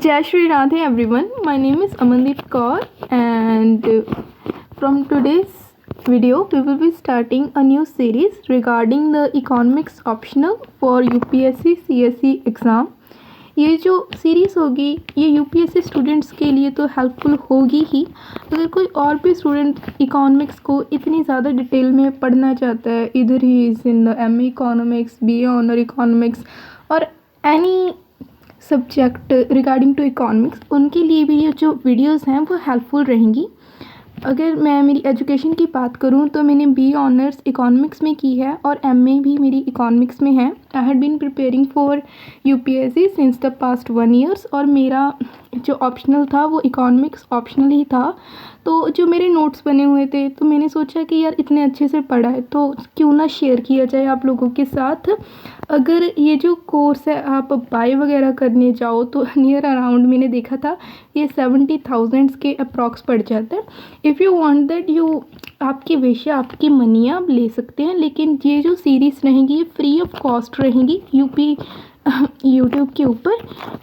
Jai Shri Radhe everyone, my name is Amandeep Kaur and from today's video we will be starting a new series regarding the economics optional for UPSC CSE exam. ये जो series होगी ये UPSC students के लिए तो helpful होगी ही। अगर कोई और भी स्टूडेंट इकोनॉमिक्स को इतनी ज़्यादा डिटेल में पढ़ना चाहता है, इधर ही is in the M economics, B honour economics और any subject regarding to economics, उनके लिए भी ये जो वीडियोस हैं वो हेल्पफुल रहेंगी। अगर मैं मेरी एजुकेशन की बात करूं तो मैंने बी ऑनर्स इकोनॉमिक्स में की है और एमए भी मेरी इकोनॉमिक्स में है। I had been preparing for UPSC since the past 1 years और मेरा जो ऑप्शनल था वो इकोनॉमिक्स ऑप्शनल ही था। तो जो मेरे नोट्स बने हुए थे तो मैंने सोचा कि यार इतने अच्छे से पढ़ा है तो क्यों ना शेयर किया जाए आप लोगों के साथ। अगर ये जो कोर्स है आप बाय वगैरह करने जाओ तो नियर अराउंड मैंने देखा था ये 70,000 के अप्रॉक्स पड़ जाता है। If you want that you आपकी विश है, आपकी मनी आप ले सकते हैं, लेकिन ये जो सीरीज़ रहेंगी ये फ्री ऑफ कॉस्ट रहेंगी यूट्यूब के ऊपर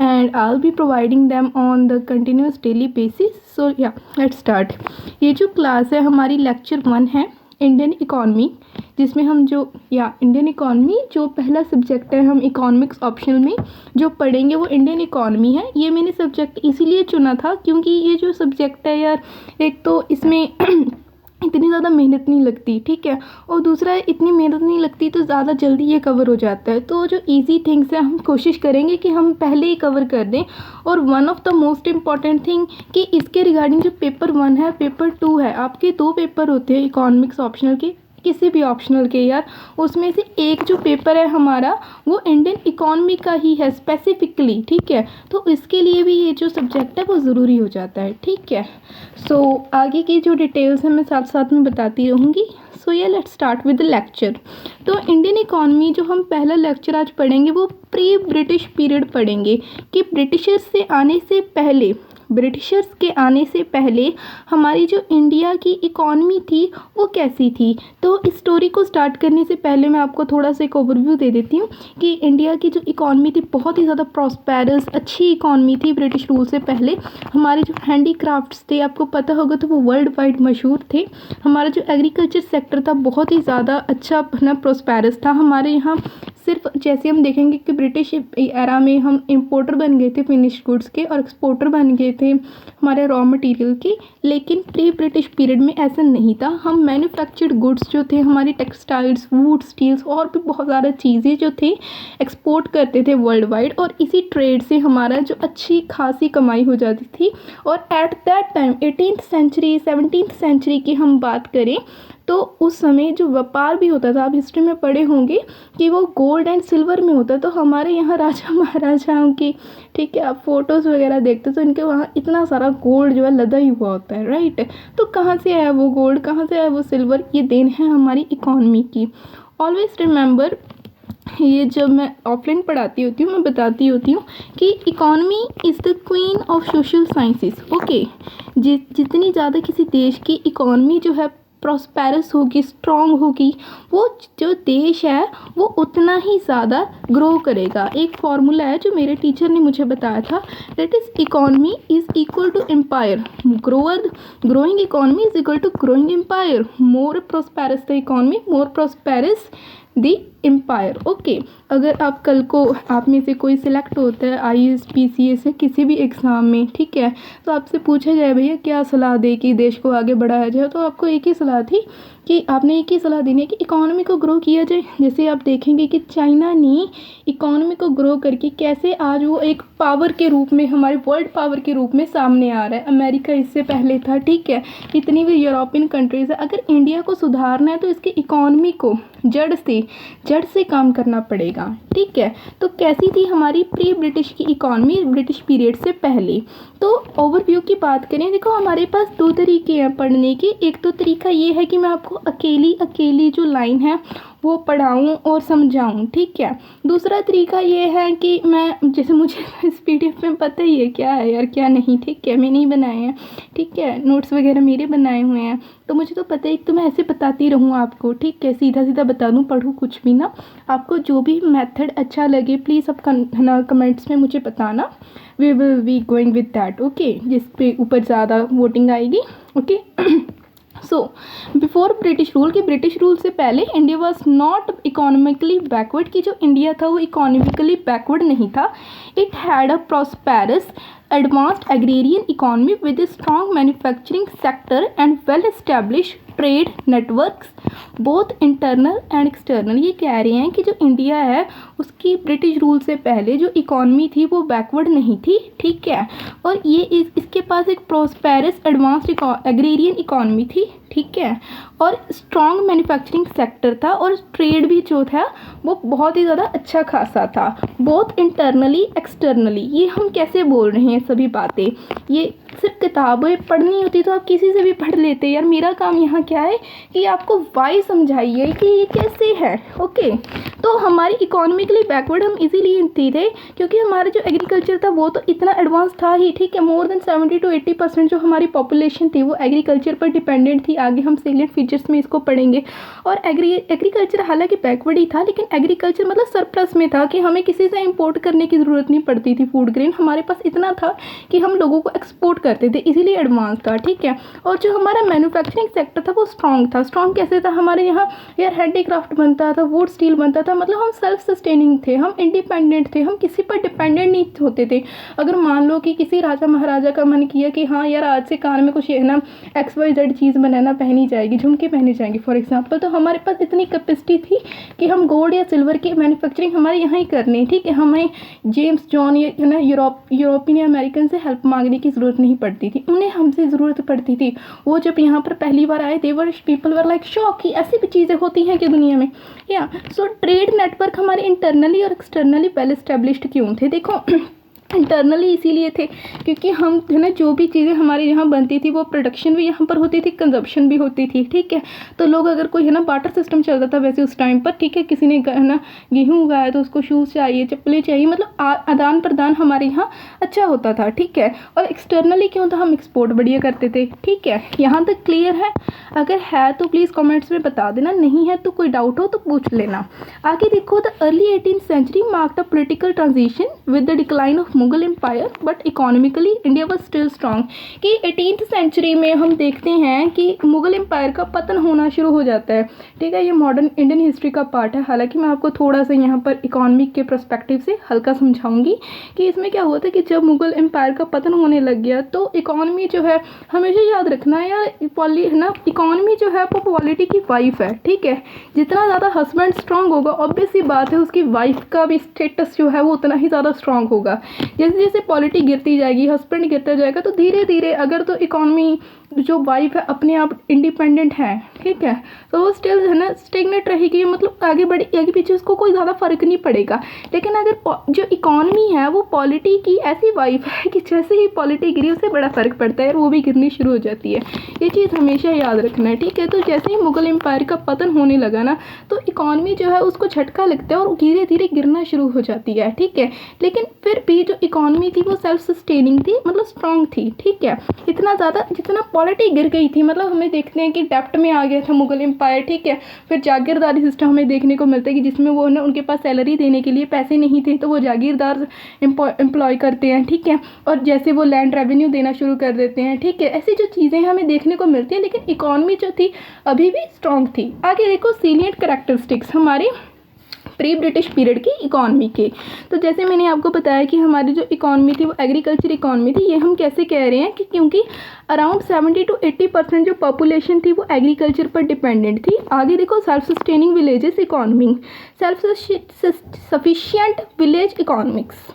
and I will be providing them on the continuous daily basis. So yeah let's start. ये जो क्लास है हमारी लेक्चर 1 है इंडियन इकॉनमी, जिसमें हम इंडियन इकॉनमी जो पहला सब्जेक्ट है हम इकोनॉमिक्स ऑप्शनल में जो पढ़ेंगे वो इंडियन इकॉनमी है। ये मैंने सब्जेक्ट इसीलिए चुना था क्योंकि ये जो सब्जेक्ट है यार, एक तो इसमें इतनी ज़्यादा मेहनत नहीं लगती, ठीक है, और दूसरा इतनी मेहनत नहीं लगती तो ज़्यादा जल्दी ये कवर हो जाता है। तो जो इजी थिंग्स है हम कोशिश करेंगे कि हम पहले ही कवर कर दें। और one of the most important thing कि इसके रिगार्डिंग जो पेपर 1 है, पेपर 2 है, आपके 2 पेपर होते हैं इकोनॉमिक्स ऑप्शनल के, किसी भी ऑप्शनल के यार, उसमें से एक जो पेपर है हमारा वो इंडियन इकॉनमी का ही है स्पेसिफिकली, ठीक है। तो इसके लिए भी ये जो सब्जेक्ट है वो ज़रूरी हो जाता है, ठीक है। सो आगे की जो डिटेल्स हैं मैं साथ साथ में बताती रहूँगी। सो ये let's start with the lecture. तो इंडियन इकॉनमी जो हम पहला लेक्चर आज पढ़ेंगे वो प्री ब्रिटिश पीरियड पढ़ेंगे कि ब्रिटिशर्स के आने से पहले हमारी जो इंडिया की इकॉनमी थी वो कैसी थी। तो इस स्टोरी को स्टार्ट करने से पहले मैं आपको थोड़ा सा एक ओवरव्यू दे देती हूँ कि इंडिया की जो इकॉनमी थी बहुत ही ज़्यादा प्रॉस्पेरस अच्छी इकॉनमी थी ब्रिटिश रूल से पहले। हमारे जो हैंडीक्राफ्ट्स थे आपको पता होगा तो वो वर्ल्ड वाइड मशहूर थे। हमारा जो एग्रीकल्चर सेक्टर था बहुत ही ज़्यादा अच्छा प्रॉस्पेरस था। हमारे यहाँ सिर्फ जैसे हम देखेंगे कि ब्रिटिश एरा में हम इम्पोर्टर बन गए थे फिनिश गुड्स के और एक्सपोर्टर बन गए थे हमारे रॉ मटेरियल के, लेकिन प्री ब्रिटिश पीरियड में ऐसा नहीं था। हम मैन्युफैक्चर्ड गुड्स जो थे हमारी टेक्सटाइल्स, वुड, स्टील्स और भी बहुत ज़्यादा चीज़ें जो थे एक्सपोर्ट करते थे वर्ल्ड वाइड और इसी ट्रेड से हमारा जो अच्छी खासी कमाई हो जाती थी। और at that time 18th century 17th century की हम बात करें तो उस समय जो व्यापार भी होता था, आप हिस्ट्री में पढ़े होंगे कि वो गोल्ड एंड सिल्वर में होता। तो हमारे यहाँ राजा महाराजाओं की, ठीक है, आप फोटोज़ वगैरह देखते तो इनके वहाँ इतना सारा गोल्ड जो है लदा ही हुआ होता है, राइट। तो कहाँ से आया वो गोल्ड, कहाँ से आया वो सिल्वर, ये देन है हमारी इकॉनमी की। ऑलवेज रिमेंबर, ये जब मैं ऑफलाइन पढ़ाती होती हूँ मैं बताती होती हूँ कि economy is the queen of social sciences. Okay, जितनी ज़्यादा किसी देश की इकॉनमी जो है प्रॉस्पेरस होगी, स्ट्रॉन्ग होगी, वो जो देश है वो उतना ही ज़्यादा ग्रो करेगा। एक फार्मूला है जो मेरे टीचर ने मुझे बताया था, that is economy is equal to empire. Growing economy is equal to growing empire. More prosperous the economy, more prosperous the empire. Okay, अगर आप कल को आप में से कोई सिलेक्ट होता है IAS PCS से किसी भी एग्ज़ाम में, ठीक है, तो आपसे पूछा जाए भैया क्या सलाह दे कि देश को आगे बढ़ाया जाए, तो आपको एक ही सलाह थी कि आपने एक ही सलाह देनी है कि इकॉनमी को ग्रो किया जाए। जैसे आप देखेंगे कि चाइना ने इकॉनमी को ग्रो करके कैसे आज वो एक पावर के रूप में, हमारे वर्ल्ड पावर के रूप में सामने आ रहा है। अमेरिका इससे पहले था, ठीक है, इतनी भी यूरोपियन कंट्रीज़ है। अगर इंडिया को सुधारना है तो इसकी इकॉनमी को जड़ से काम करना पड़ेगा, ठीक है। तो कैसी थी हमारी प्री ब्रिटिश की इकॉनमी ब्रिटिश पीरियड से पहले। तो ओवरव्यू की बात करें, देखो हमारे पास 2 तरीके हैं पढ़ने के। एक तो तरीका ये है कि मैं आपको अकेली जो लाइन है वो पढ़ाऊँ और समझाऊँ, ठीक है। दूसरा तरीका ये है कि मैं, जैसे मुझे इस PDF में पता ही है क्या है यार क्या नहीं, ठीक है, मैंने ही बनाए हैं, ठीक है, नोट्स वगैरह मेरे बनाए हुए हैं, तो मुझे तो पता है कि तो मैं ऐसे बताती रहूँ आपको, ठीक है, सीधा सीधा बता दूँ, पढ़ूँ कुछ भी ना। आपको जो भी मेथड अच्छा लगे प्लीज़ आप कमेंट्स में मुझे बताना। We will be going with that, okay, जिस पे ऊपर ज़्यादा वोटिंग आएगी, okay. So before British rule, कि ब्रिटिश रूल से पहले India was not economically backward, कि जो इंडिया था वो इकोनॉमिकली बैकवर्ड नहीं था। It had a prosperous advanced agrarian economy with strong manufacturing sector and well establish trade networks both internal and external. ये कह रहे हैं कि जो इंडिया है उसकी ब्रिटिश रूल से पहले जो इकॉनमी थी वो बैकवर्ड नहीं थी, ठीक है, और ये इसके पास एक प्रॉस्पेरस एडवांस्ड एग्रेरियन इकॉनमी थी, ठीक है, और स्ट्रॉन्ग मैन्युफैक्चरिंग सेक्टर था, और ट्रेड भी जो था वो बहुत ही ज़्यादा अच्छा खासा था, बोथ इंटरनली एक्सटर्नली। ये हम कैसे बोल रहे हैं सभी बातें, ये सिर्फ किताबें पढ़नी होती तो आप किसी से भी पढ़ लेते। यार मेरा काम यहाँ क्या है कि आपको वाई समझाइए कि ये कैसे है, ओके। तो हमारी इकोनॉमिकली बैकवर्ड हम इजीली थे क्योंकि हमारा जो एग्रीकल्चर था वो तो इतना एडवांस था ही, ठीक है। मोर देन 70 to 80% जो हमारी पॉपुलेशन थी वो एग्रीकल्चर पर डिपेंडेंट थी। आगे हम सेलिएंट फीचर्स में इसको पढ़ेंगे। और एग्रीकल्चर हालांकि बैकवर्ड ही था, लेकिन एग्रीकल्चर मतलब सरप्लस में था कि हमें किसी से इंपोर्ट करने की ज़रूरत नहीं पड़ती थी। फूड ग्रेन हमारे पास इतना था कि हम लोगों को एक्सपोर्ट करते थे, इसीलिए एडवांस था, ठीक है। और जो हमारा मैन्युफैक्चरिंग सेक्टर था वो स्ट्रॉन्ग था। स्ट्रॉन्ग कैसे था, हमारे यहाँ यार हैंडीक्राफ्ट बनता था, वुड स्टील बनता था, मतलब हम सेल्फ सस्टेनिंग थे, हम इंडिपेंडेंट थे, हम किसी पर डिपेंडेंट नहीं होते थे। अगर मान लो कि किसी राजा महाराजा का मन किया कि हाँ यार आज से कान में कुछ है ना XYZ चीज़ बनाना पहनी जाएगी, झुमके पहने जाएंगे फॉर एग्जांपल, तो हमारे पास इतनी कैपेसिटी थी कि हम गोल्ड या सिल्वर की मैन्युफैक्चरिंग हमारे यहाँ ही करनी, ठीक है। हमें जेम्स जॉन या है ना यूरोपियन या अमेरिकन से हेल्प मांगने की ज़रूरत नहीं पड़ती थी, उन्हें हमसे ज़रूरत पड़ती थी। वो जब यहाँ पर पहली बार आए थे पीपल वर लाइक शॉक कि ऐसी भी चीज़ें होती हैं कि दुनिया में, या सो ट्रेड नेटवर्क हमारे इंटरनली और एक्सटर्नली वेल एस्टेब्लिश्ड क्यों थे, देखो इंटरनली इसीलिए थे क्योंकि हम है ना जो भी चीज़ें हमारे यहाँ बनती थी वो प्रोडक्शन भी यहाँ पर होती थी, कंजप्शन भी होती थी, ठीक है। तो लोग अगर कोई है ना बार्टर सिस्टम चलता था वैसे उस टाइम पर, ठीक है, किसी ने है ना गेहूँ उगाया तो उसको शूज़ चाहिए, चप्पलें चाहिए, मतलब आदान प्रदान हमारे यहाँ अच्छा होता था, ठीक है। और एक्सटर्नली क्यों था, हम एक्सपोर्ट बढ़िया करते थे, ठीक है। यहाँ तक क्लियर है? अगर है तो प्लीज़ कॉमेंट्स में बता देना, नहीं है तो कोई डाउट हो तो पूछ लेना। आगे देखो, the early 18th century marked a political transition with the decline of Mughal empire but economically India was still strong. कि 18th सेंचुरी में हम देखते हैं कि मुगल एम्पायर का पतन होना शुरू हो जाता है, ठीक है। ये मॉडर्न इंडियन हिस्ट्री का पार्ट है, हालांकि मैं आपको थोड़ा सा यहाँ पर इकोनॉमिक के पर्सपेक्टिव से हल्का समझाऊंगी कि इसमें क्या हुआ था कि जब मुगल एम्पायर का पतन होने लग गया तो इकोनॉमी जो है, हमेशा याद रखना है ना, इकोनॉमी जो है वो पॉलिटी की वाइफ है, ठीक है। जितना ज़्यादा हस्बैंड स्ट्रांग होगा ऑब्वियस सी बात है उसकी वाइफ का भी स्टेटस जो है वो उतना ही ज़्यादा स्ट्रांग होगा। जैसे जैसे पॉलिटी गिरती जाएगी, हस्बैंड गिरता जाएगा, तो धीरे धीरे अगर तो इकोनॉमी जो वाइफ है अपने आप इंडिपेंडेंट है, ठीक है, तो वो स्टिल है ना स्टेगनेट रहेगी, मतलब आगे पीछे उसको कोई ज़्यादा फर्क नहीं पड़ेगा। लेकिन अगर जो इकोनॉमी है वो पॉलिटी की ऐसी वाइफ है कि जैसे ही पॉलिटी गिरी उससे बड़ा फ़र्क पड़ता है और वो भी गिरनी शुरू हो जाती है। ये चीज़ हमेशा याद रखना है, ठीक है। तो जैसे ही मुगल एम्पायर का पतन होने लगा ना तो इकोनॉमी जो है उसको झटका लगता है और धीरे धीरे गिरना शुरू हो जाती है, ठीक है। लेकिन फिर भी जो इकोनॉमी थी वो सेल्फ सस्टेनिंग थी, मतलब स्ट्रॉन्ग थी, ठीक है। इतना ज़्यादा जितना पॉलिटी गिर गई थी, मतलब हमें देखते हैं कि डेप्ट में आ गया था मुगल एम्पायर, ठीक है। फिर जागीरदारी सिस्टम हमें देखने को मिलता है कि जिसमें वो ना उनके पास सैलरी देने के लिए पैसे नहीं थे तो वो जागीरदार एम्प्लॉय करते हैं, ठीक है। और जैसे वो लैंड रेवेन्यू देना शुरू कर देते हैं, ठीक है। ऐसी जो चीज़ें हमें देखने को मिलती हैं, लेकिन इकोनॉमी जो थी अभी भी स्ट्रॉन्ग थी। आगे देखो सीलिएंट कैरेक्टरिस्टिक्स हमारे प्री ब्रिटिश पीरियड की इकॉनमी के। तो जैसे मैंने आपको बताया कि हमारी जो इकॉनमी थी वो एग्रीकल्चर इकॉनमी थी। ये हम कैसे कह रहे हैं कि क्योंकि अराउंड 70 to 80% जो पॉपुलेशन थी वो एग्रीकल्चर पर डिपेंडेंट थी। आगे देखो self sustaining villages economy, self sufficient village economics.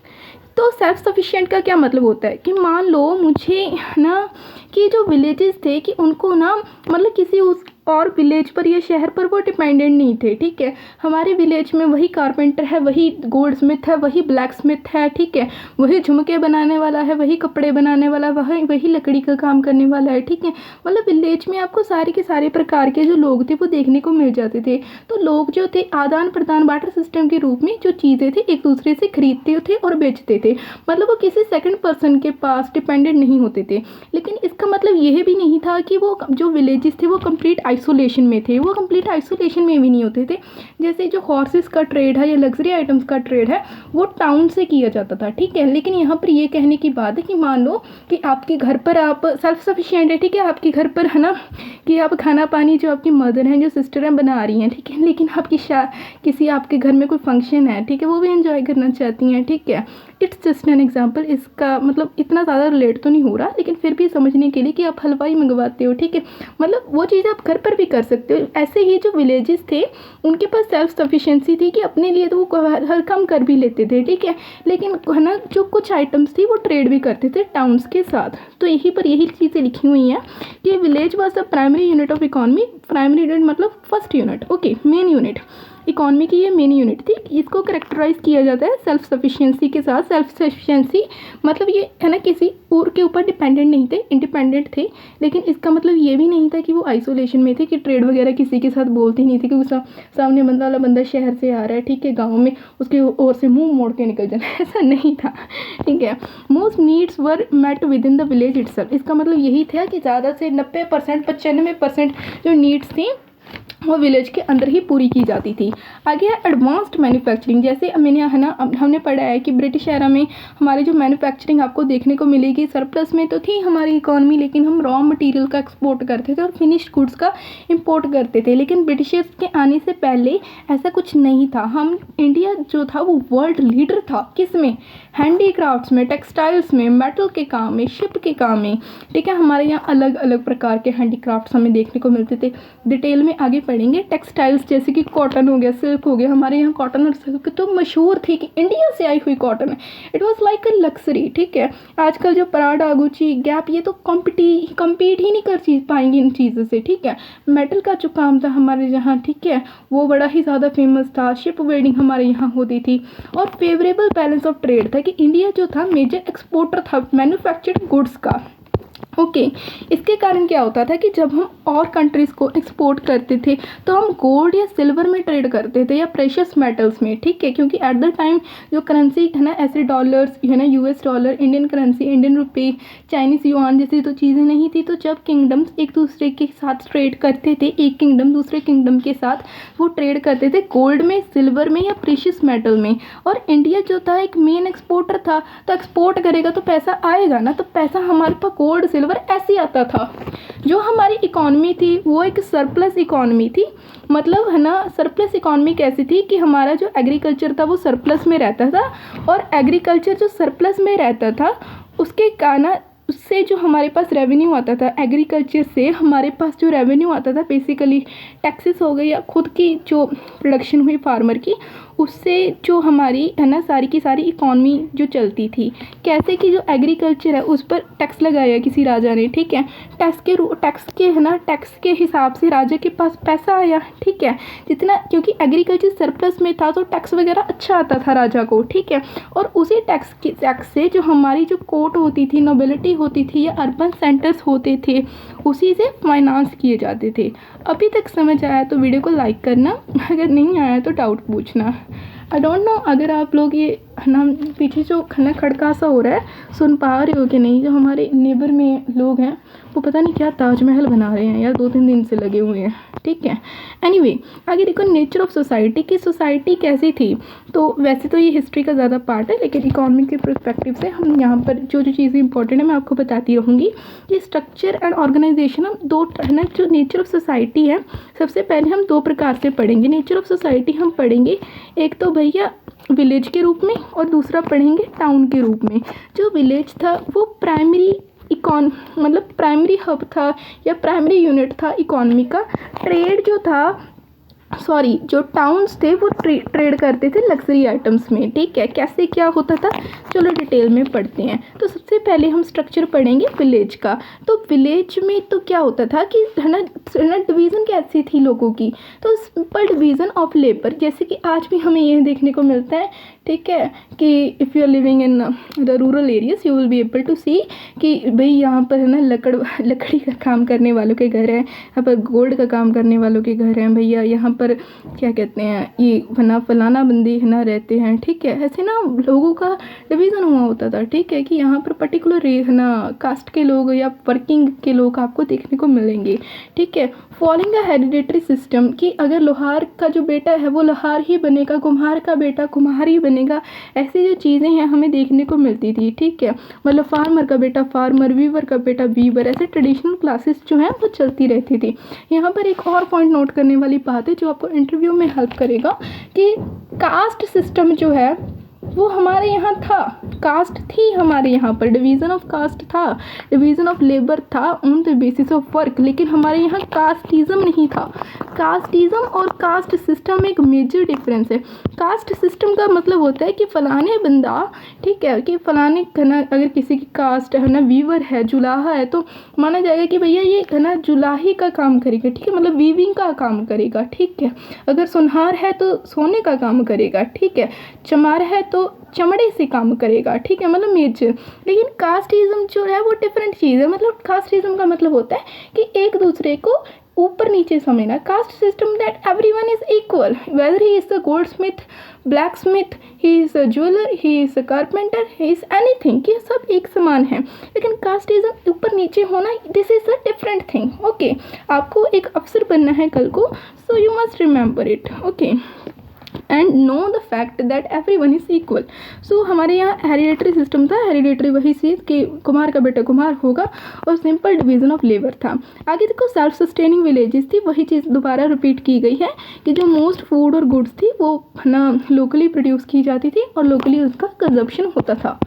तो सेल्फ सफिशिएंट का क्या मतलब होता है कि मान लो मुझे ना कि जो विलेजेस थे कि उनको ना मतलब किसी उस और विलेज पर या शहर पर वो डिपेंडेंट नहीं थे, ठीक है। हमारे विलेज में वही कारपेंटर है, वही गोल्ड स्मिथ है, वही ब्लैक स्मिथ है, ठीक है, वही झुमके बनाने वाला है, वही कपड़े बनाने वाला, वही लकड़ी का काम करने वाला है, ठीक है। मतलब विलेज में आपको सारे के सारे प्रकार के जो लोग थे वो देखने को मिल जाते थे। तो लोग जो थे आदान प्रदान बार्टर सिस्टम के रूप में जो चीज़ें थे एक दूसरे से खरीदते थे और बेचते थे, मतलब वो किसी सेकंड पर्सन के पास डिपेंडेंट नहीं होते थे। लेकिन इसका मतलब यह भी नहीं था कि वो जो विलेजेस थे वो कंप्लीट आइसोलेशन में थे, वो कंप्लीट आइसोलेशन में भी नहीं होते थे। जैसे जो हॉर्सेस का ट्रेड है या लग्जरी आइटम्स का ट्रेड है वो टाउन से किया जाता था, ठीक है। लेकिन यहाँ पर ये कहने की बात है कि मान लो कि आपके घर पर आप सेल्फ सफिशिएंट है, ठीक है, आपके घर पर है ना कि आप खाना पानी जो आपकी मदर हैं जो सिस्टर हैं बना रही हैं, ठीक है, लेकिन आपकी किसी आपके घर में कोई फंक्शन है, ठीक है, वो भी एंजॉय करना चाहती हैं, ठीक है। It's just an example. इसका मतलब इतना ज़्यादा रिलेट तो नहीं हो रहा, लेकिन फिर भी समझने के लिए कि आप हलवाई मंगवाते हो, ठीक है, मतलब वो चीज़ आप घर पर भी कर सकते हो। ऐसे ही जो विलेजेस थे उनके पास सेल्फ सफिशिएंसी थी कि अपने लिए तो वो हर काम कर भी लेते थे, ठीक है, लेकिन है ना जो कुछ आइटम्स थी वो ट्रेड भी करते थे टाउन्स के साथ। तो यहीं पर यही चीज़ें लिखी हुई हैं कि village was the primary unit of economy. Primary unit मतलब first unit, okay, main unit, economy की ये मेन यूनिट थी। इसको करेक्टराइज किया जाता है सेल्फ सफिशिएंसी के साथ। सेल्फ सफिशिएंसी मतलब ये है ना किसी और के ऊपर डिपेंडेंट नहीं थे, इंडिपेंडेंट थे, लेकिन इसका मतलब ये भी नहीं था कि वो आइसोलेशन में थे, कि ट्रेड वगैरह किसी के साथ बोलते नहीं थे, क्योंकि सामने वाला बंदा शहर से आ रहा है, ठीक है, गाँव में, उसके ओर से मुँह मोड़ के निकल जाना, ऐसा नहीं था, ठीक है। Most needs were met within the village itself. इसका मतलब यही था कि ज़्यादा से 90%, 95% जो नीड्स थी वो विलेज के अंदर ही पूरी की जाती थी। आगे है एडवांस्ड मैन्युफैक्चरिंग। जैसे मैंने है ना हमने पढ़ा है कि ब्रिटिश एरा में हमारी जो मैन्युफैक्चरिंग आपको देखने को मिलेगी, सरप्लस में तो थी हमारी इकॉनमी, लेकिन हम रॉ मटेरियल का एक्सपोर्ट करते थे और फिनिश्ड गुड्स का इंपोर्ट करते थे। लेकिन ब्रिटिशर्स के आने से पहले ऐसा कुछ नहीं था। हम इंडिया जो था वो वर्ल्ड लीडर था, किस में, हैंडीक्राफ्ट्स में, टेक्सटाइल्स में, मेटल के काम में, शिप के काम में, ठीक है। हमारे यहाँ अलग अलग प्रकार के हैंडीक्राफ्ट्स हमें देखने को मिलते थे। डिटेल में आगे पढ़ेंगे। टेक्सटाइल्स जैसे कि कॉटन हो गया, सिल्क हो गया, हमारे यहाँ कॉटन और सिल्क तो मशहूर थी कि इंडिया से आई हुई कॉटन है, it was like a luxury, ठीक है। आजकल जो पराडा, गुची, गैप, ये तो कम्पीट ही नहीं कर पाएंगी इन चीज़ों से, ठीक है। मेटल का जो काम था हमारे यहाँ, ठीक है, वो बड़ा ही ज़्यादा फेमस था। शिप वेल्डिंग हमारे यहाँ होती थी और फेवरेबल बैलेंस ऑफ ट्रेड था कि इंडिया जो था मेजर एक्सपोर्टर था मैन्युफैक्चर्ड गुड्स का, ओके। इसके कारण क्या होता था कि जब हम और कंट्रीज़ को एक्सपोर्ट करते थे तो हम गोल्ड या सिल्वर में ट्रेड करते थे या प्रेशियस मेटल्स में, ठीक है, क्योंकि एट द टाइम जो करेंसी है ना, ऐसे डॉलर्स है ना, US dollar, Indian currency, Indian रुपए, चाइनीज़ युआन जैसी तो चीज़ें नहीं थी। तो जब किंगडम्स एक दूसरे के साथ ट्रेड करते थे, एक किंगडम दूसरे किंगडम के साथ वो ट्रेड करते थे गोल्ड में, सिल्वर में या प्रेशियस मेटल में। और इंडिया जो था एक मेन एक्सपोर्टर था, तो एक्सपोर्ट करेगा तो पैसा आएगा ना, तो पैसा हमारे पास गोल्ड सिल्वर ऐसे आता था। जो हमारी इकॉनमी थी वो एक सरप्लस इकॉनमी थी। मतलब है ना, सरप्लस इकॉनमी कैसी थी कि हमारा जो एग्रीकल्चर था वो सरप्लस में रहता था, और एग्रीकल्चर जो सरप्लस में रहता था उसके कारण उससे जो हमारे पास रेवेन्यू आता था, एग्रीकल्चर से हमारे पास जो रेवेन्यू आता था बेसिकली टैक्सेस हो गई या खुद की जो प्रोडक्शन हुई फार्मर की, उससे जो हमारी है ना सारी की सारी इकॉनमी जो चलती थी। कैसे कि जो एग्रीकल्चर है उस पर टैक्स लगाया किसी राजा ने, ठीक है, टैक्स के हिसाब से राजा के पास पैसा आया, ठीक है, जितना, क्योंकि एग्रीकल्चर सरप्लस में था तो टैक्स वगैरह अच्छा आता था राजा को, ठीक है। और उसी टैक्स से जो हमारी जो कोर्ट होती थी, नोबिलिटी होती थी या अर्बन सेंटर्स होते थे, उसी से फाइनेंस किए जाते थे। अभी तक समझ आया तो वीडियो को लाइक करना, अगर नहीं आया तो डाउट पूछना। आई डोंट नो अगर आप लोग ये ना पीछे जो खाना खड़का सा हो रहा है सुन पा रहे हो कि नहीं। जो हमारे नेबर में लोग हैं वो पता नहीं क्या ताजमहल बना रहे हैं यार, 2-3 दिन से लगे हुए हैं, ठीक है। एनीवे आगे देखो नेचर ऑफ सोसाइटी की सोसाइटी कैसी थी। तो वैसे तो ये हिस्ट्री का ज़्यादा पार्ट है, लेकिन इकोनॉमिक के पर्सपेक्टिव से हम यहाँ पर जो जो चीज़ें इंपॉर्टेंट है मैं आपको बताती रहूँगी। ये स्ट्रक्चर एंड ऑर्गेनाइजेशन हम दो है ना, जो नेचर ऑफ सोसाइटी है सबसे पहले हम 2 प्रकार से पढ़ेंगे। नेचर ऑफ सोसाइटी हम पढ़ेंगे एक तो भैया विलेज के रूप में और दूसरा पढ़ेंगे टाउन के रूप में। जो विलेज था वो प्राइमरी हब था या प्राइमरी यूनिट था इकॉनमी का। ट्रेड जो था जो टाउन्स थे वो ट्रेड करते थे लग्जरी आइटम्स में, ठीक है। कैसे क्या होता था चलो डिटेल में पढ़ते हैं। तो सबसे पहले हम स्ट्रक्चर पढ़ेंगे विलेज का। तो विलेज में तो क्या होता था कि है ना डिवीज़न कैसी थी लोगों की, तो सिंपल डिवीज़न ऑफ लेबर, जैसे कि आज भी हमें ये देखने को मिलता है ठीक है, कि if you are living in the rural areas you will be able to see कि भाई यहाँ पर है ना लकड़ी का काम करने वालों के घर हैं, यहाँ पर गोल्ड का काम करने वालों के घर हैं भैया, यहाँ पर क्या कहते हैं ये ना फलाना बंदी है ना रहते हैं, ठीक है। ऐसे ना लोगों का डिवीज़न हुआ होता था, ठीक है, कि यहाँ पर पर्टिकुलर है ना कास्ट के लोग या वर्किंग के लोग आपको देखने को मिलेंगे, ठीक है। फॉलोइंग द हेरिडेटरी सिस्टम, कि अगर लोहार का जो बेटा है वो लोहार ही बनेगा, कुम्हार का बेटा कुम्हार ही बनेगा, ऐसी जो चीज़ें हैं हमें देखने को मिलती थी, ठीक है। मतलब फार्मर का बेटा फार्मर, वीवर का बेटा वीवर, ऐसे ट्रेडिशनल क्लासेस जो हैं वो चलती रहती थी। यहाँ पर एक और पॉइंट नोट करने वाली बात है जो आपको इंटरव्यू में हेल्प करेगा कि कास्ट सिस्टम जो है वो हमारे यहाँ था, कास्ट थी हमारे यहाँ पर, डिवीज़न ऑफ कास्ट था, डिवीज़न ऑफ लेबर था on the basis of work, लेकिन हमारे यहाँ कास्टिज़म नहीं था। कास्टिज़म और कास्ट सिस्टम में एक मेजर डिफरेंस है। कास्ट सिस्टम का मतलब होता है कि फ़लाने बंदा, ठीक है, कि फ़लाने ना अगर किसी की कास्ट है ना वीवर है, जुलाहा है, तो माना जाएगा कि भैया ये है ना जुलाही का काम करेगा, ठीक है, मतलब वीविंग का काम करेगा, ठीक है। अगर सुनहार है तो सोने का काम करेगा, ठीक है। चमार है तो चमड़े से काम करेगा, ठीक है, मतलब मेजर। लेकिन कास्टिज़म जो है वो डिफरेंट चीज़ है। मतलब कास्टिज़म का मतलब होता है कि एक दूसरे को ऊपर नीचे समझना। Caste system that everyone is equal, weather he is a gold Smith, black Smith, he is a jeweller, he is a carpenter, he is anything, कि सब एक समान है। लेकिन कास्टिज़म ऊपर नीचे होना, this is a different thing, okay. आपको एक अफसर बनना है कल को, so you must remember it, okay, and know the fact that everyone is equal. So हमारे यहाँ हेरिडेटरी सिस्टम था, हेरिडेटरी वही चीज़ कि कुम्हार का बेटा कुम्हार होगा, और सिंपल डिवीज़न ऑफ लेबर था। आगे देखो सेल्फ सस्टेनिंग विलेजेस थी, वही चीज़ दोबारा रिपीट की गई है कि जो मोस्ट फूड और गुड्स थी वो ना लोकली प्रोड्यूस की जाती थी और लोकली उसका कंजप्शन होता था।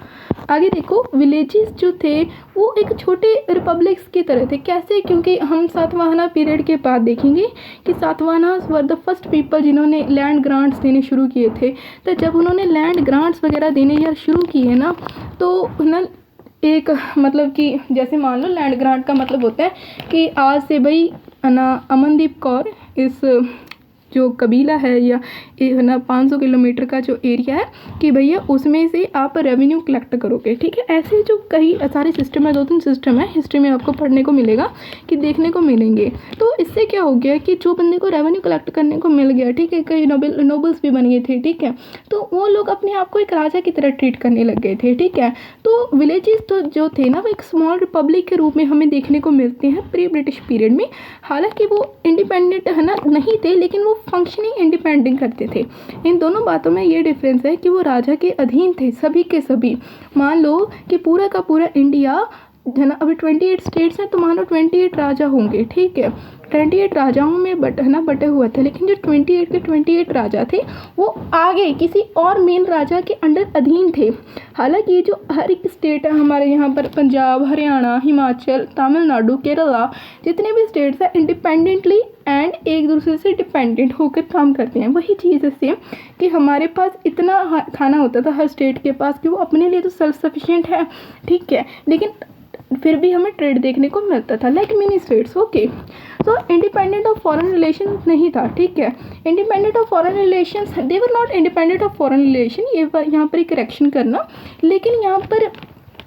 आगे देखो विलेजेस जो थे वो एक छोटे रिपब्लिक्स की तरह थे। कैसे? क्योंकि हम सातवाहना पीरियड के बाद देखेंगे कि सातवाहनास वर द फर्स्ट पीपल जिन्होंने लैंड ग्रांट्स देने शुरू किए थे। तो जब उन्होंने लैंड ग्रांट्स वगैरह देने यार शुरू किए ना, तो ना एक मतलब कि जैसे मान लो लैंड ग्रांट का मतलब होता है कि आज से भाई ना अमनदीप कौर इस जो कबीला है या है ना 500 किलोमीटर का जो एरिया है कि भैया उसमें से आप रेवेन्यू कलेक्ट करोगे, ठीक है। ऐसे जो कई सारे सिस्टम है, 2-3 सिस्टम है हिस्ट्री में आपको पढ़ने को मिलेगा कि देखने को मिलेंगे। तो इससे क्या हो गया कि जो बंदे को रेवेन्यू कलेक्ट करने को मिल गया, ठीक है, कई नोबल्स भी बन गए थे, ठीक है, तो वो लोग अपने आप को एक राजा की तरह ट्रीट करने लग गए थे, ठीक है। तो विलेजेस तो जो थे ना वो एक स्मॉल रिपब्लिक के रूप में हमें देखने को मिलते हैं प्री ब्रिटिश पीरियड में। हालांकि वो इंडिपेंडेंट है ना नहीं थे, लेकिन वो फंक्शनिंग इंडिपेंडेंट करते थे। इन दोनों बातों में ये डिफरेंस है कि वो राजा के अधीन थे, सभी के सभी। मान लो कि पूरा का पूरा इंडिया है ना, अभी 28 स्टेट्स हैं तो मान लो 28 राजा होंगे, ठीक है, 28 राजाओं में बटे हुए थे। लेकिन जो 28 के 28 राजा थे वो आगे किसी और मेन राजा के अंडर अधीन थे। हालांकि जो हर एक स्टेट है हमारे यहाँ पर, पंजाब, हरियाणा, हिमाचल, तमिलनाडु, केरला, जितने भी स्टेट्स हैं इंडिपेंडेंटली एंड एक दूसरे से डिपेंडेंट होकर काम करते हैं। वही चीज़ है सेम कि हमारे पास इतना खाना होता था हर स्टेट के पास कि वो अपने लिए तो सेल्फ सफिशिएंट है, ठीक है, लेकिन फिर भी हमें ट्रेड देखने को मिलता था लाइक मिनी स्टेट्स, ओके। तो इंडिपेंडेंट ऑफ फॉरेन रिलेशन नहीं था, ठीक है। Independent of foreign relations, they were not independent of foreign relation, ये यहाँ पर एक करेक्शन करना, लेकिन यहाँ पर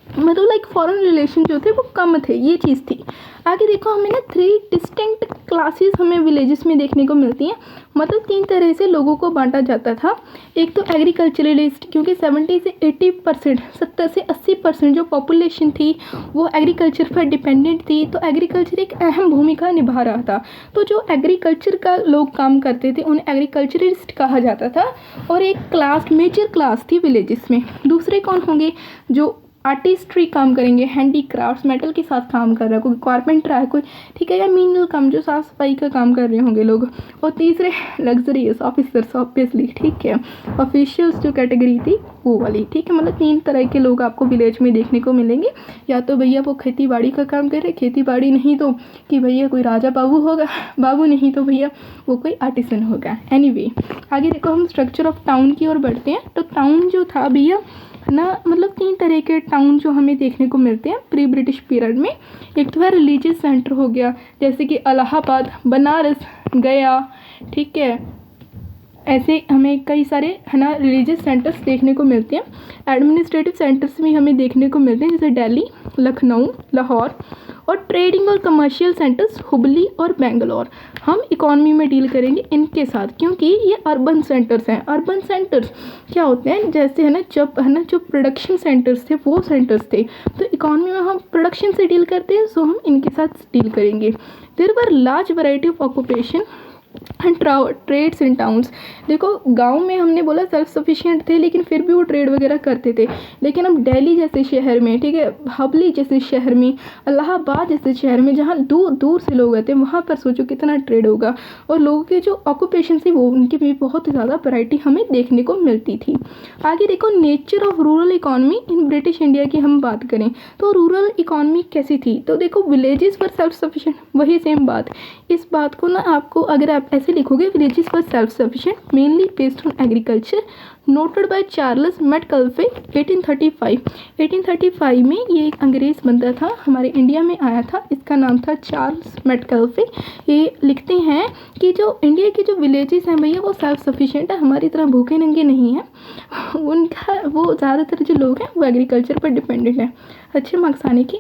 मतलब लाइक फॉरेन रिलेशन जो थे वो कम थे, ये चीज़ थी। आगे देखो हमें ना 3 डिस्टिंक्ट क्लासेस हमें विलेजेस में देखने को मिलती हैं। मतलब 3 तरह से लोगों को बांटा जाता था। एक तो एग्रीकल्चरलिस्ट, क्योंकि 70 से 80%, 70 से 80% जो पॉपुलेशन थी वो एग्रीकल्चर पर डिपेंडेंट थी, तो एग्रीकल्चर एक अहम भूमिका निभा रहा था। तो जो एग्रीकल्चर का लोग काम करते थे उन्हें एग्रीकल्चरिस्ट कहा जाता था। और एक क्लास, मेजर क्लास थी विलेजेस में। दूसरे कौन होंगे? जो आर्टिस्ट्री काम करेंगे, हैंडीक्राफ्ट्स, मेटल के साथ काम कर रहा है, कोई कारपेंटर है कोई, ठीक है, या मीनल काम जो साफ सफाई का काम कर रहे होंगे लोग। और तीसरे लग्जरियस ऑफिसर्स, ऑब्वियसली, ठीक है, ऑफिशियल्स जो कैटेगरी थी वो वाली, ठीक है। मतलब 3 तरह के लोग आपको विलेज में देखने को मिलेंगे। या तो भैया वो खेती बाड़ी का काम कर रहे, खेती बाड़ी नहीं तो कि भैया कोई राजा बाबू होगा, बाबू नहीं तो भैया वो कोई आर्टिसन होगा। एनीवे, आगे देखो हम स्ट्रक्चर ऑफ टाउन की ओर बढ़ते हैं। तो टाउन जो था भैया ना, मतलब 3 तरह के टाउन जो हमें देखने को मिलते हैं प्री ब्रिटिश पीरियड में। एक तो है रिलीजियस सेंटर हो गया, जैसे कि इलाहाबाद, बनारस, गया, ठीक है, ऐसे हमें कई सारे है ना रिलीजियस सेंटर्स देखने को मिलते हैं। एडमिनिस्ट्रेटिव सेंटर्स भी हमें देखने को मिलते हैं, जैसे दिल्ली, लखनऊ, लाहौर। और ट्रेडिंग और कमर्शियल सेंटर्स हुबली और बेंगलोर। हम इकॉनमी में डील करेंगे इनके साथ, क्योंकि ये अर्बन सेंटर्स हैं। अर्बन सेंटर्स क्या होते हैं, जैसे है ना जो प्रोडक्शन सेंटर्स थे वो सेंटर्स थे, तो इकॉनमी में हम प्रोडक्शन से डील करते हैं, सो हम इनके साथ डील करेंगे। There were large variety of occupation and trades in towns. देखो गांव में हमने बोला सेल्फ सफिशिएंट थे, लेकिन फिर भी वो ट्रेड वगैरह करते थे। लेकिन अब दिल्ली जैसे शहर में, ठीक है, हबली जैसे शहर में, इलाहाबाद जैसे शहर में, जहाँ दूर दूर से लोग आते हैं, वहाँ पर सोचो कितना ट्रेड होगा। और लोगों के जो ऑक्यूपेशन थी वो उनकी भी बहुत ज़्यादा वैरायटी हमें देखने को मिलती थी। आगे देखो nature of rural economy in British India की हम बात करें तो रूरल इकॉनमी कैसी थी, तो देखो विलेजेस पर सेल्फ सफिशिएंट, वही सेम बात। इस बात को ना आपको अगर आप ऐसे लिखोगे, विलेजेस पर self sufficient mainly based on agriculture, noted by Charles Metcalfe 1835। 1835 में ये एक अंग्रेज़ बंदा था, हमारे इंडिया में आया था, इसका नाम था चार्ल्स मेटकल्फे। ये लिखते हैं कि जो इंडिया के जो विलेजेस हैं भैया वो सेल्फ सफिशिएंट है, हमारी तरह भूखे नंगे नहीं हैं। उनका वो ज़्यादातर जो लोग हैं वो एग्रीकल्चर पर डिपेंडेंट हैं। अच्छे मार्क्स आने की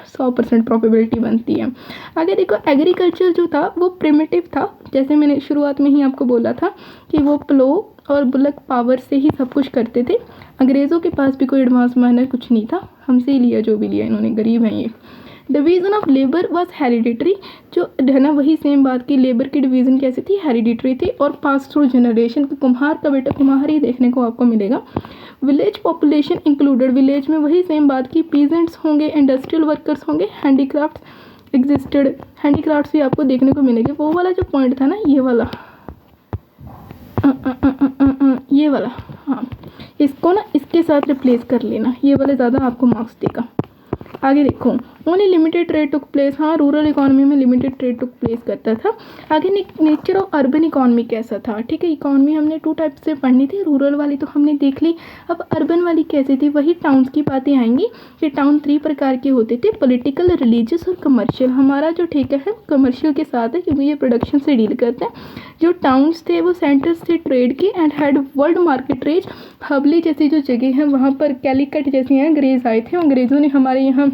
100% प्रोबेबिलिटी बनती है। आगे देखो एग्रीकल्चर जो था वो प्रिमिटिव था, जैसे मैंने शुरुआत में ही आपको बोला था कि वो प्लो और बुलक पावर से ही सब कुछ करते थे। अंग्रेज़ों के पास भी कोई एडवांस माइनर कुछ नहीं था, हमसे ही लिया जो भी लिया इन्होंने, गरीब हैं ये। Division of labour was hereditary, जो है ना वही सेम बात की लेबर की डिवीज़न कैसी थी, हेरिडिटरी थी और पास थ्रू जनरेशन। कुम्हार का बेटा कुम्हार ही देखने को आपको मिलेगा। विलेज पॉपुलेशन इंक्लूडेड, विलेज में वही सेम बात की पीजेंट्स होंगे, इंडस्ट्रियल वर्कर्स होंगे, हैंडीक्राफ्ट एग्जिस्टेड, हैंडीक्राफ्ट्स भी आपको देखने को मिलेंगे। वो वाला जो पॉइंट था ना ये वाला ये वाला, हाँ इसको ना इसके साथ रिप्लेस कर लेना, ये वाले ज़्यादा आपको मार्क्स देगा। आगे देखो only limited trade took place, हाँ रूरल इकॉनमी में लिमिटेड ट्रेड टुक प्लेस करता था। आगे नेचर ऑफ अर्बन इकॉनमी कैसा था, ठीक है, इकॉनमी हमने 2 टाइप से पढ़नी थी, रूरल वाली तो हमने देख ली, अब अर्बन वाली कैसी थी, वही टाउन्स की बातें आएंगी। ये टाउन 3 प्रकार के होते थे, पॉलिटिकल, रिलीजियस और कमर्शियल। हमारा जो ठेका है कमर्शियल के साथ है, क्योंकि ये प्रोडक्शन से डील करते हैं। जो टाउन्स थे वो सेंटर्स थे ट्रेड के and had world market reach. Hubli जैसी जो जगह है वहाँ पर कैलिकट जैसी हैं, अंग्रेज़ आए थे, अंग्रेज़ों ने हमारे यहाँ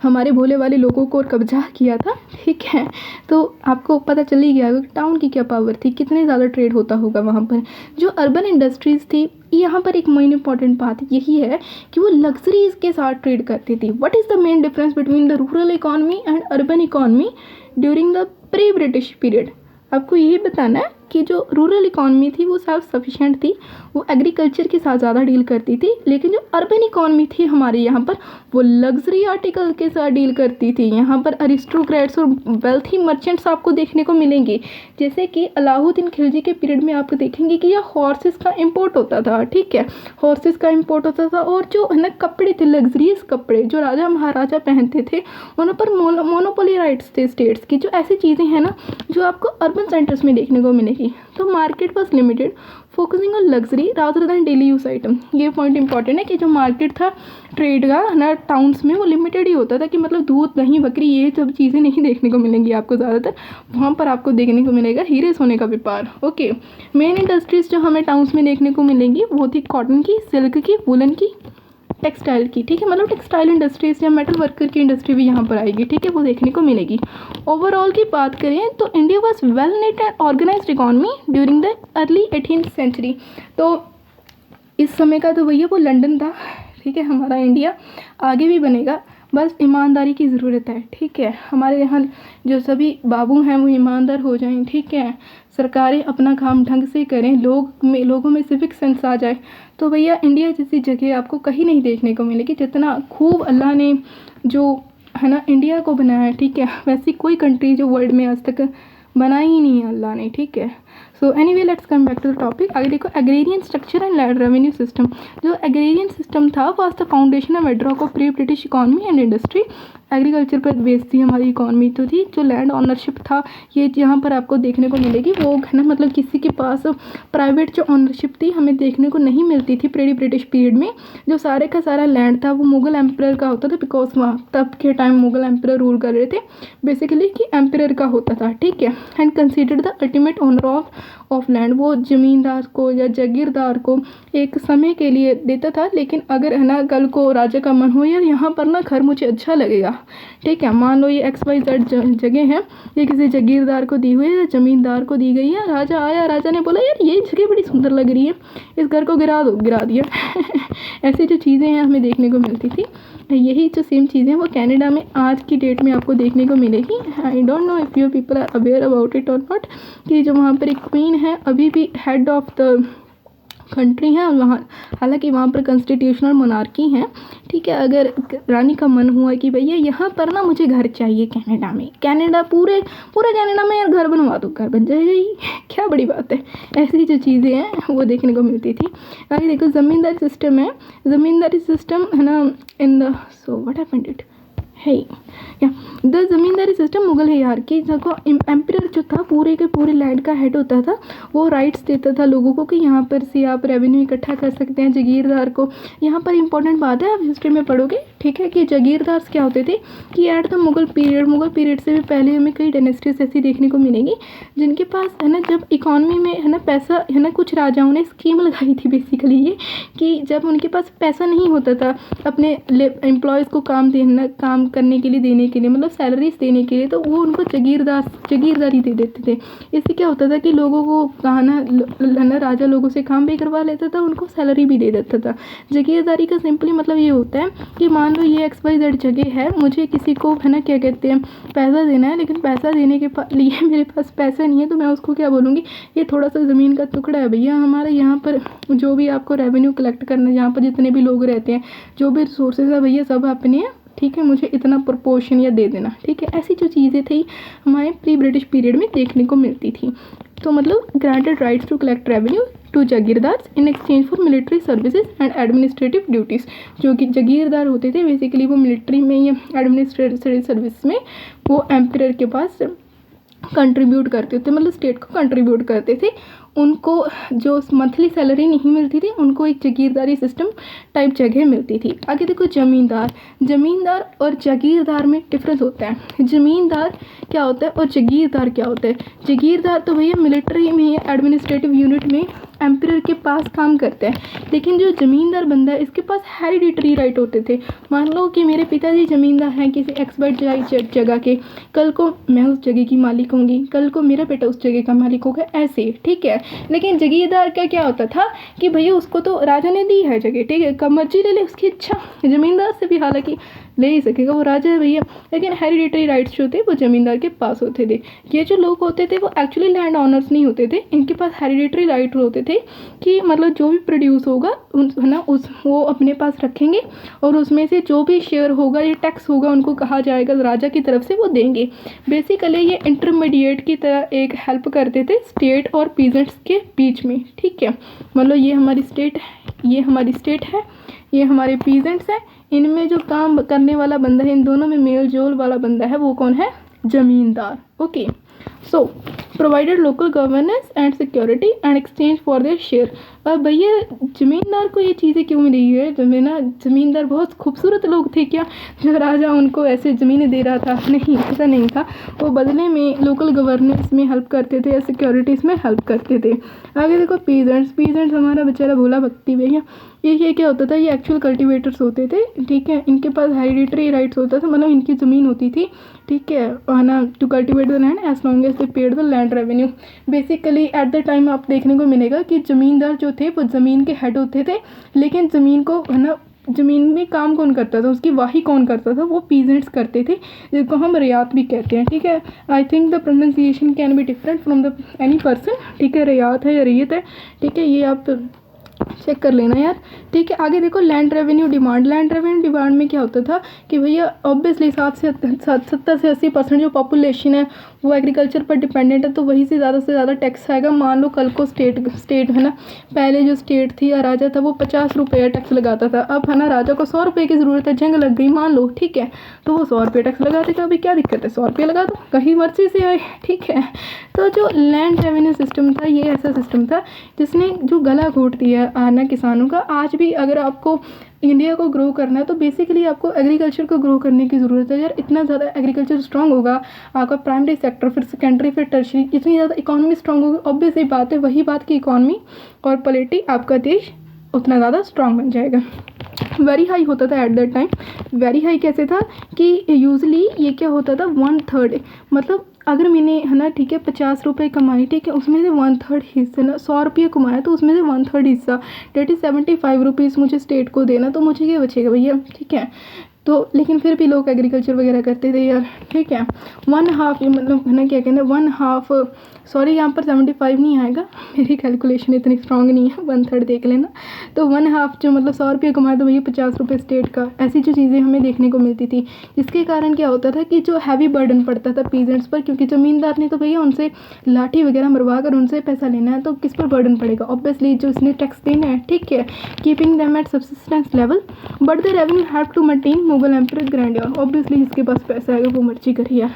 हमारे भोले वाले लोगों को कब्जा किया था, ठीक है। तो आपको पता चल ही गया होगा टाउन की क्या पावर थी, कितने ज़्यादा ट्रेड होता होगा वहाँ पर। जो अर्बन इंडस्ट्रीज़ थी, यहाँ पर एक मेन इंपॉर्टेंट बात यही है कि वो लग्जरीज़ के साथ ट्रेड करती थी। What is the main difference between the rural economy and urban economy during the pre British period. आपको यही बताना है कि जो रूरल इकॉनमी थी वो सेल्फ सफिशिएंट थी, वो एग्रीकल्चर के साथ ज़्यादा डील करती थी। लेकिन जो अर्बन इकॉनमी थी हमारे यहाँ पर वो लग्जरी आर्टिकल के साथ डील करती थी। यहाँ पर अरिस्टोक्रेट्स और वेल्थी मर्चेंट्स आपको देखने को मिलेंगे, जैसे कि अलाउद्दीन खिलजी के पीरियड में आपको देखेंगे कि यह हॉर्सेस का इम्पोर्ट होता था, ठीक है, हॉर्सेस का इम्पोर्ट होता था। और जो है ना कपड़े थे, लग्जरियस कपड़े जो राजा महाराजा पहनते थे, उन पर मोनोपोली राइट्स थे स्टेट्स की। जो ऐसी चीज़ें हैं ना जो आपको अर्बन सेंटर्स में देखने को मिलेगी। तो market was limited, focusing on luxury rather than daily use item. ये पॉइंट इंपॉर्टेंट है कि जो मार्केट था ट्रेड का ना टाउन्स में वो लिमिटेड ही होता था, कि मतलब दूध, दही, बकरी ये सब चीज़ें नहीं देखने को मिलेंगी आपको ज़्यादातर। वहाँ पर आपको देखने को मिलेगा हीरे सोने का व्यापार। ओके, मेन इंडस्ट्रीज़ जो हमें टाउन्स में देखने को मिलेंगी वो थी कॉटन की, सिल्क की, वुलन की, टेक्सटाइल की, ठीक है, मतलब टेक्सटाइल इंडस्ट्रीज या मेटल वर्कर की इंडस्ट्री भी यहाँ पर आएगी, ठीक है, वो देखने को मिलेगी। ओवरऑल की बात करें तो India was well knit and organised economy during the early 18th century. तो इस समय का तो भैया वो लंदन था, ठीक है, हमारा इंडिया आगे भी बनेगा, बस ईमानदारी की ज़रूरत है, ठीक है। हमारे यहाँ जो सभी बाबू हैं वो ईमानदार हो जाएं, ठीक है, सरकारें अपना काम ढंग से करें, लोगों में सिविक सेंस आ जाए, तो भैया इंडिया जैसी जगह आपको कहीं नहीं देखने को मिलेगी। जितना खूब अल्लाह ने जो है ना इंडिया को बनाया है, ठीक है, वैसी कोई कंट्री जो वर्ल्ड में आज तक बनाई ही नहीं है अल्लाह ने, ठीक है। So anyway let's come back to the topic. आगे देखो agrarian structure and land revenue system. जो एग्रेरियन सिस्टम था was the foundation of bedrock of pre British economy and industry. Agriculture पर बेस्ड थी हमारी इकॉनमी तो थी। जो लैंड ऑनरशिप था ये यहाँ पर आपको देखने को मिलेगी, वो है ना मतलब किसी के पास प्राइवेट जो ऑनरशिप थी हमें देखने को नहीं मिलती थी प्री ब्रिटिश पीरियड में। जो सारे का सारा लैंड था वो मुगल एम्परर का होता था, बिकॉज वहाँ तब के टाइम मुगल एम्परर रूल कर रहे थे बेसिकली, कि एम्परर का होता था, ठीक है। And considered the ultimate owner of of land, वो ज़मींदार को या जागीरदार को एक समय के लिए देता था। लेकिन अगर है ना कल को राजा का मन हो यार यहाँ पर ना घर मुझे अच्छा लगेगा, ठीक है, मान लो ये XYZ जगह है, ये किसी जागीरदार को दी हुई है या ज़मींदार को दी गई है। राजा आया, राजा ने बोला यार ये जगह बड़ी सुंदर लग रही है, इस घर को गिरा दो, गिरा दिया। ऐसी जो चीज़ें हैं हमें देखने को मिलती थी। यही जो सेम चीज़ें वो कनाडा में आज की डेट में आपको देखने को मिलेगी। I don't know if you people are aware about it or not, कि जो वहाँ पर एक क्वीन है अभी भी हेड ऑफ द कंट्री है वहाँ, हालांकि वहाँ पर कॉन्स्टिट्यूशनल मोनार्की है, ठीक है। अगर रानी का मन हुआ कि भैया यहाँ पर ना मुझे घर चाहिए कनाडा में, कनाडा पूरे कनाडा में यार घर बनवा दो, घर बन जाएगा ही, क्या बड़ी बात है। ऐसी जो चीज़ें हैं वो देखने को मिलती थी। आगे देखो ज़मींदारी सिस्टम है, ज़मींदारी सिस्टम है ना in the so what happened it है या द ज़मींदारी सिस्टम मुगल हियरार्की, जगह एम्परर जो था पूरे के पूरे लैंड का हेड होता था, वो राइट्स देता था लोगों को कि यहाँ पर से आप रेवेन्यू इकट्ठा कर सकते हैं। जागीरदार को यहाँ पर इंपॉर्टेंट बात है, आप हिस्ट्री में पढ़ोगे, ठीक है, कि जागीरदार क्या होते थे कि एट द मुगल पीरियड से भी पहले हमें कई डायनेस्टीज ऐसी देखने को मिलेंगी जिनके पास है ना जब इकॉनमी में है ना पैसा है ना, कुछ राजाओं ने स्कीम लगाई थी बेसिकली ये कि जब उनके पास पैसा नहीं होता था अपने एम्प्लॉयज़ को काम करने के लिए देने के लिए, मतलब सैलरीज देने के लिए, तो वो उनको जागीरदारी दे देते थे। इससे क्या होता था कि लोगों को ना राजा लोगों से काम भी करवा लेता था, उनको सैलरी भी दे देता था। जागीरदारी का सिंपली मतलब ये होता है कि मान लो ये XYZ जगह है, मुझे किसी को है ना क्या कहते हैं पैसा देना है, लेकिन पैसा देने के लिए मेरे पास पैसा नहीं है, तो मैं उसको क्या बोलूँगी, ये थोड़ा सा ज़मीन का टुकड़ा है भैया, हमारे यहाँ पर जो भी आपको रेवेन्यू कलेक्ट करना है, यहाँ पर जितने भी लोग रहते हैं, जो भी रिसोर्सेज है भैया सब अपने हैं, ठीक है, मुझे इतना प्रोपोर्शन या दे देना, ठीक है। ऐसी जो चीज़ें थी हमारे प्री ब्रिटिश पीरियड में देखने को मिलती थी। तो मतलब granted rights to collect revenue to jagirdars in exchange for military services and administrative duties. जो कि जागीरदार होते थे बेसिकली वो मिलिट्री में या एडमिनिस्ट्रेटिव सर्विस में वो एम्परर के पास कंट्रीब्यूट करते थे, मतलब स्टेट को कंट्रीब्यूट करते थे। उनको जो मंथली सैलरी नहीं मिलती थी, उनको एक जागीरदारी सिस्टम टाइप जगह मिलती थी। आगे देखो ज़मींदार और जागीरदार में डिफरेंस होता है। ज़मींदार क्या होता है और जागीरदार क्या होता है। जागीरदार तो भैया मिलिट्री में या एडमिनिस्ट्रेटिव यूनिट में एम्परर के पास काम करते हैं, लेकिन जो ज़मींदार बंदा है इसके पास हेरिडिटरी राइट होते थे। मान लो कि मेरे पिताजी ज़मींदार हैं किसी XYZ जगह के, कल को मैं उस जगह की मालिक होंगी, कल को मेरा बेटा उस जगह का मालिक होगा, ऐसे, ठीक है। लेकिन जागीरदार का क्या होता था कि भैया उसको तो राजा ने दी है जगह, ठीक है, कब मर्जी ले ले, उसकी इच्छा। ज़मींदार से भी हालांकि ले ही सकेगा, वो राजा है भैया, लेकिन हेरिडिटरी राइट्स जो थे वो ज़मींदार के पास होते थे। ये जो लोग होते थे वो एक्चुअली लैंड ऑनर्स नहीं होते थे, इनके पास हेरिडिटरी राइट होते थे कि मतलब जो भी प्रोड्यूस होगा है ना वो अपने पास रखेंगे और उसमें से जो भी शेयर होगा या टैक्स होगा उनको कहा जाएगा राजा की तरफ से, वो देंगे। बेसिकली ये इंटरमीडिएट की तरह एक हेल्प करते थे स्टेट और पीजेंट्स के बीच में, ठीक है। मतलब ये हमारी स्टेट है, ये हमारे पीजेंट्स हैं, इनमें जो काम करने वाला बंदा है, इन दोनों में मेल जोल वाला बंदा है, वो कौन है, ज़मींदार। Okay, so provided local governance and security and exchange for their share. अब भैया ज़मींदार को ये चीज़ें क्यों मिली है, ज़मींदार बहुत खूबसूरत लोग थे क्या जो राजा उनको ऐसे ज़मीनें दे रहा था, नहीं, ऐसा नहीं था। वो बदले में लोकल गवर्नेंस में हेल्प करते थे या सिक्योरिटीज़ में हेल्प करते थे। आगे देखो पीजेंट्स हमारा बेचारा भोला भक्ति भैया, ये क्या होता था, ये एक्चुअल कल्टीवेटर्स होते थे, ठीक है। इनके पास हेरिडिटरी राइट्स होता था, मतलब इनकी ज़मीन होती थी, ठीक है ना, to cultivate the land as long as they paid the land revenue. Basically at the time आप देखने को मिलेगा कि ज़मींदार जो थे वो ज़मीन के हेड होते थे, लेकिन ज़मीन को है ना, ज़मीन में काम कौन करता था, उसकी वाही कौन करता था, वो पीजेंट्स करते थे, जिसको हम रियात भी कहते हैं, ठीक है। I think the pronunciation can be different from the any person, ठीक है, रियात है या रैयत है, ठीक है, ये आप चेक कर लेना यार, ठीक है। आगे देखो लैंड रेवेन्यू डिमांड में क्या होता था कि भैया ऑब्वियसली 70 से 80% जो पॉपुलेशन है वो एग्रीकल्चर पर डिपेंडेंट है, तो वहीं से ज़्यादा टैक्स आएगा। मान लो कल को स्टेट है ना, पहले जो स्टेट थी या राजा था वो 50 रुपये टैक्स लगाता था, अब है ना राजा को 100 रुपये की ज़रूरत है, जंग लग गई मान लो, ठीक है, तो वो 100 रुपये टैक्स लगा देगा। अभी क्या दिक्कत है, 100 रुपये लगा दो, कहीं मर्जी से आए, ठीक है। तो जो लैंड रेवेन्यू सिस्टम था ये ऐसा सिस्टम था जिसने जो गला घोट दिया आना किसानों का। आज भी अगर आपको इंडिया को ग्रो करना है तो बेसिकली आपको एग्रीकल्चर को ग्रो करने की ज़रूरत है यार। इतना ज़्यादा एग्रीकल्चर स्ट्रांग होगा, आपका प्राइमरी सेक्टर, फिर सेकेंडरी, फिर टर्शरी, इतनी ज़्यादा इकॉनमी स्ट्रांग होगी, ऑब्वियस ही बात है, वही बात की इकॉनमी और पॉलिटी आपका देश उतना ज़्यादा स्ट्रांग बन जाएगा। वेरी हाई होता था eight that time. Very high कैसे था कि यूजली ये क्या होता था, 1/3, मतलब अगर मैंने है ना, ठीक है, 50 रुपये कमाई, ठीक है, उसमें से 1/3 हिस्सा ना, 100 रुपये कमाया तो उसमें से 1/3 हिस्सा, डेट इज़ 75 रुपीज़ मुझे स्टेट को देना, तो मुझे क्या बचेगा भैया, ठीक है। तो लेकिन फिर भी लोग एग्रीकल्चर वगैरह करते थे यार, ठीक है। 1/2 मतलब है ना, क्या कहते हैं, 1/2, सॉरी यहाँ पर 75 नहीं आएगा, मेरी कैलकुलेशन इतनी स्ट्रांग नहीं है, 1/3 देख लेना। तो 1/2 जो मतलब 100 रुपये कमाए तो भैया 50 रुपये स्टेट का, ऐसी जो चीज़ें हमें देखने को मिलती थी, जिसके कारण क्या होता था कि जो हैवी बर्डन पड़ता था पीजेंट्स पर, क्योंकि ज़मींदार ने तो भैया उनसे लाठी वगैरह मरवा कर उनसे पैसा लेना है, तो किस पर बर्डन पड़ेगा, ऑब्वियसली जो इसने टैक्स देना है, ठीक है, keeping them at subsistence level, but the revenue have to maintain Mughal emperor grandeur. Obviously जिसके पास पैसा आएगा वो मर्जी करिए यार,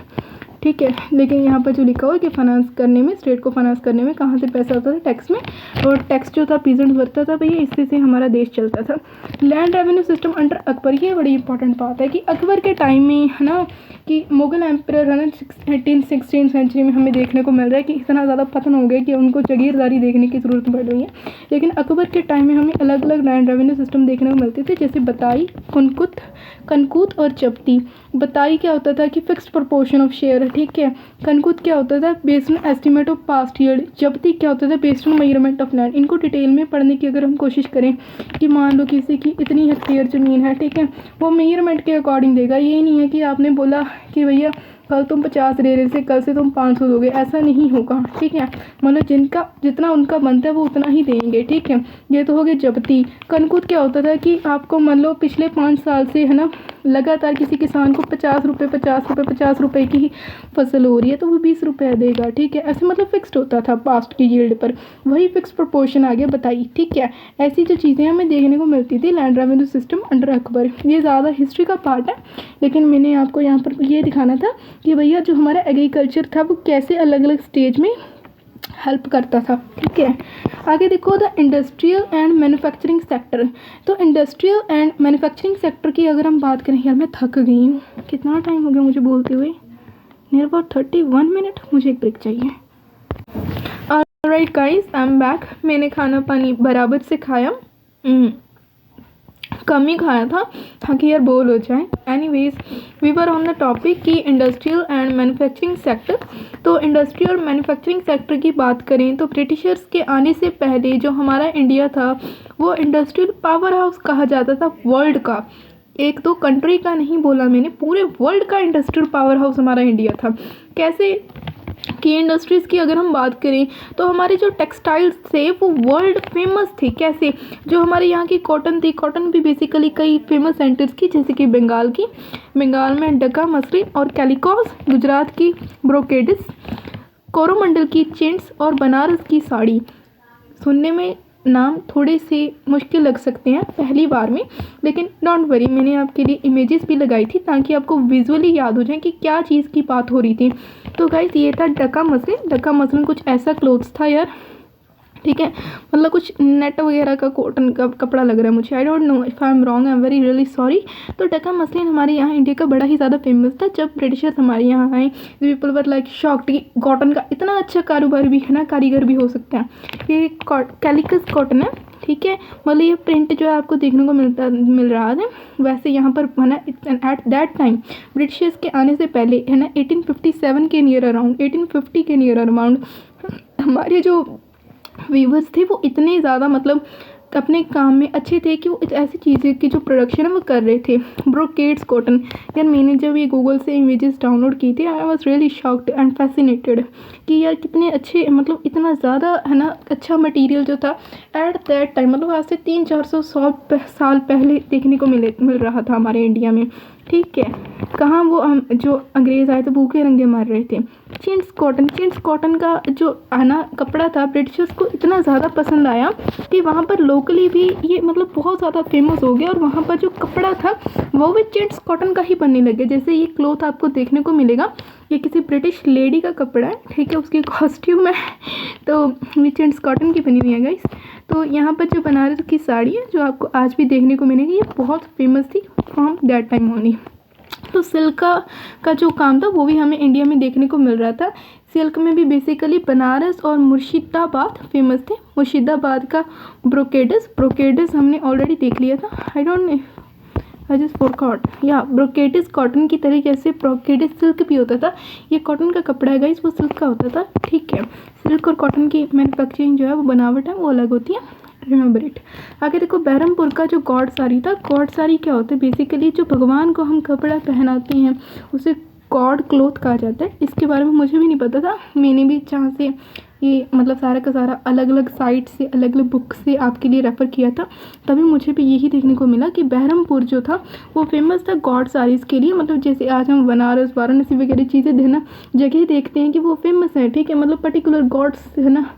ठीक है। लेकिन यहाँ पर जो लिखा हुआ है कि फाइनेंस करने में, स्टेट को फाइनेंस करने में कहाँ से पैसा आता था, टैक्स में, और टैक्स जो था पीजेंट भरता था भैया, इससे से हमारा देश चलता था। Land revenue system under Akbar, ये बड़ी इंपॉर्टेंट बात है कि अकबर के टाइम में है ना, कि मुगल एम्पर है ना 16th सेंचुरी में हमें देखने को मिल रहा है कि इतना ज़्यादा पतन हो गया कि उनको जागीरदारी देखने की ज़रूरत पड़ रही है। लेकिन अकबर के टाइम में हमें अलग अलग लैंड रेवेन्यू सिस्टम देखने को मिलते थे, जैसे बताई, कनकूत और जब्ती। बताई क्या होता था कि फिक्स्ड प्रोपोर्शन ऑफ शेयर, ठीक है। कनकूत क्या होता था, based on estimate of past year. जब्ती क्या होता था, based on measurement of land. इनको डिटेल में पढ़ने की अगर हम कोशिश करें कि मान लो किसी की इतनी हेक्टेयर ज़मीन है, ठीक है, वो मेजरमेंट के अकॉर्डिंग देगा। ये नहीं है कि आपने बोला कि भैया कल तुम 50 दे रहे थे, कल से तुम 500 दोगे, ऐसा नहीं होगा, ठीक है। मतलब जिनका जितना उनका बनता है वो उतना ही देंगे, ठीक है। ये तो हो गए जब्ती। कनकूत क्या होता था कि आपको मान लो पिछले 5 साल से है ना, लगातार किसी किसान को 50 रुपये की ही फसल हो रही है तो वो 20 रुपये देगा, ठीक है। ऐसे मतलब फिक्स्ड होता था पास्ट की यील्ड पर, वही फिक्स प्रोपोर्शन आ गया बताइए, ठीक है। ऐसी जो चीज़ें हमें देखने को मिलती थी land revenue system under Akbar. ये ज़्यादा हिस्ट्री का पार्ट है, लेकिन मैंने आपको यहाँ पर ये दिखाना था कि भैया जो हमारा एग्रीकल्चर था वो कैसे अलग अलग स्टेज में हेल्प करता था, ठीक है। आगे देखो, the industrial and manufacturing sector. तो इंडस्ट्रियल एंड मैन्युफैक्चरिंग सेक्टर की अगर हम बात करें, यार मैं थक गई हूँ, कितना टाइम हो गया मुझे बोलते हुए, नियर अबाउट 31 मिनट, मुझे एक ब्रेक चाहिए। Alright guys, I am back. मैंने खाना पानी बराबर से खाया, कम ही खाया था ताकि यार बोर हो जाए। Anyways, we were on the topic कि इंडस्ट्रियल एंड मैन्युफैक्चरिंग सेक्टर। तो इंडस्ट्रियल और मैन्युफैक्चरिंग सेक्टर की बात करें तो ब्रिटिशर्स के आने से पहले जो हमारा इंडिया था वो इंडस्ट्रियल पावर हाउस कहा जाता था वर्ल्ड का। एक दो कंट्री का नहीं बोला मैंने, पूरे वर्ल्ड का इंडस्ट्रियल पावर हाउस हमारा इंडिया था। कैसे कि इंडस्ट्रीज़ की अगर हम बात करें तो हमारे जो टेक्सटाइल्स थे वो वर्ल्ड फेमस थे। कैसे, जो हमारे यहाँ की कॉटन थी, कॉटन भी बेसिकली कई फेमस सेंटर्स की, जैसे कि बंगाल में डक्का मसलिन और कैलिकॉस, गुजरात की ब्रोकेडिस, कोरोमंडल की चिंट्स और बनारस की साड़ी। सुनने में नाम थोड़े से मुश्किल लग सकते हैं पहली बार में, लेकिन डोंट वरी, मैंने आपके लिए इमेजेस भी लगाई थी ताकि आपको विजुअली याद हो जाए कि क्या चीज़ की बात हो रही थी। तो गाइस, ये था डक्का मसलिन कुछ ऐसा क्लोथ्स था यार, ठीक है। मतलब कुछ नेट वगैरह का कॉटन का कपड़ा लग रहा है मुझे, आई don't know if I am wrong, I am very really sorry. तो डक्का मसलिन हमारे यहाँ इंडिया का बड़ा ही ज़्यादा फेमस था। जब ब्रिटिशर्स हमारे यहाँ आए, पीपल वर लाइक शॉक्ड कि कॉटन का इतना अच्छा कारोबार भी है ना, कारीगर भी हो सकता है। ये कैलिकस कॉटन है, ठीक है। मतलब ये प्रिंट जो है आपको देखने को मिल रहा है। वैसे यहाँ पर है ना, एट दैट टाइम ब्रिटिशर्स के आने से पहले है ना 1850 के नियर अराउंड हमारे जो वीवर्स थे वो इतने ज़्यादा मतलब अपने काम में अच्छे थे कि वो ऐसी चीज़ें की जो प्रोडक्शन है वो कर रहे थे। ब्रोकेड्स कॉटन, यार मैंने जब ये गूगल से इमेजेस डाउनलोड की थी, I was really shocked and fascinated कि यार कितने अच्छे, मतलब इतना ज़्यादा है ना अच्छा मटेरियल जो था एट दैट टाइम, मतलब आज से 300-400 साल पहले देखने को मिल रहा था हमारे इंडिया में, ठीक है। कहाँ वो जो अंग्रेज़ आए थे भूखे रंगे मार रहे थे। चिंट्स कॉटन का जो है ना कपड़ा था, ब्रिटिशर्स को इतना ज़्यादा पसंद आया कि वहाँ पर लोकली भी ये मतलब बहुत ज़्यादा फेमस हो गया, और वहाँ पर जो कपड़ा था वो भी चिंट्स कॉटन का ही बनने लगे। जैसे ये क्लोथ आपको देखने को मिलेगा, ये किसी ब्रिटिश लेडी का कपड़ा है, ठीक है, उसकी कॉस्ट्यूम है, तो ये चिंट्स कॉटन की बनी हुई है गाइस। तो यहाँ पर जो बनारस की साड़ी है जो आपको आज भी देखने को मिलेगी, ये बहुत फेमस थी फ्रॉम दैट टाइम ओनली। तो सिल्क का जो काम था वो भी हमें इंडिया में देखने को मिल रहा था। सिल्क में भी बेसिकली बनारस और मुर्शिदाबाद फेमस थे। मुर्शिदाबाद का ब्रोकेडस हमने ऑलरेडी देख लिया था। I don't I just forgot या ब्रोकेडिस कॉटन की तरीके से ब्रोकेडिस सिल्क भी होता था। ये कॉटन का कपड़ा है गाइस, वो सिल्क का होता था, ठीक है। सिल्क और कॉटन की मैन्युफैक्चरिंग जो है वो बनावट है वो अलग होती है, रिमेंबर इट। आगे देखो बहरमपुर का जो गॉड साड़ी था, गॉड साड़ी क्या होता है बेसिकली जो भगवान को हम कपड़ा पहनाते हैं उसे गॉड क्लोथ कहा जाता है। इसके बारे में मुझे भी नहीं पता था, मैंने भी जहाँ से ये मतलब सारा का सारा अलग अलग साइट से अलग अलग बुक से आपके लिए रेफ़र किया था, तभी मुझे भी यही देखने को मिला कि बहरमपुर जो था वो फेमस था गॉड साड़ीज़ के लिए। मतलब जैसे आज हम बनारस वाराणसी वगैरह चीज़ें देना जगह देखते हैं कि वो फेमस है, ठीक है, मतलब पर्टिकुलर गॉड्स है ना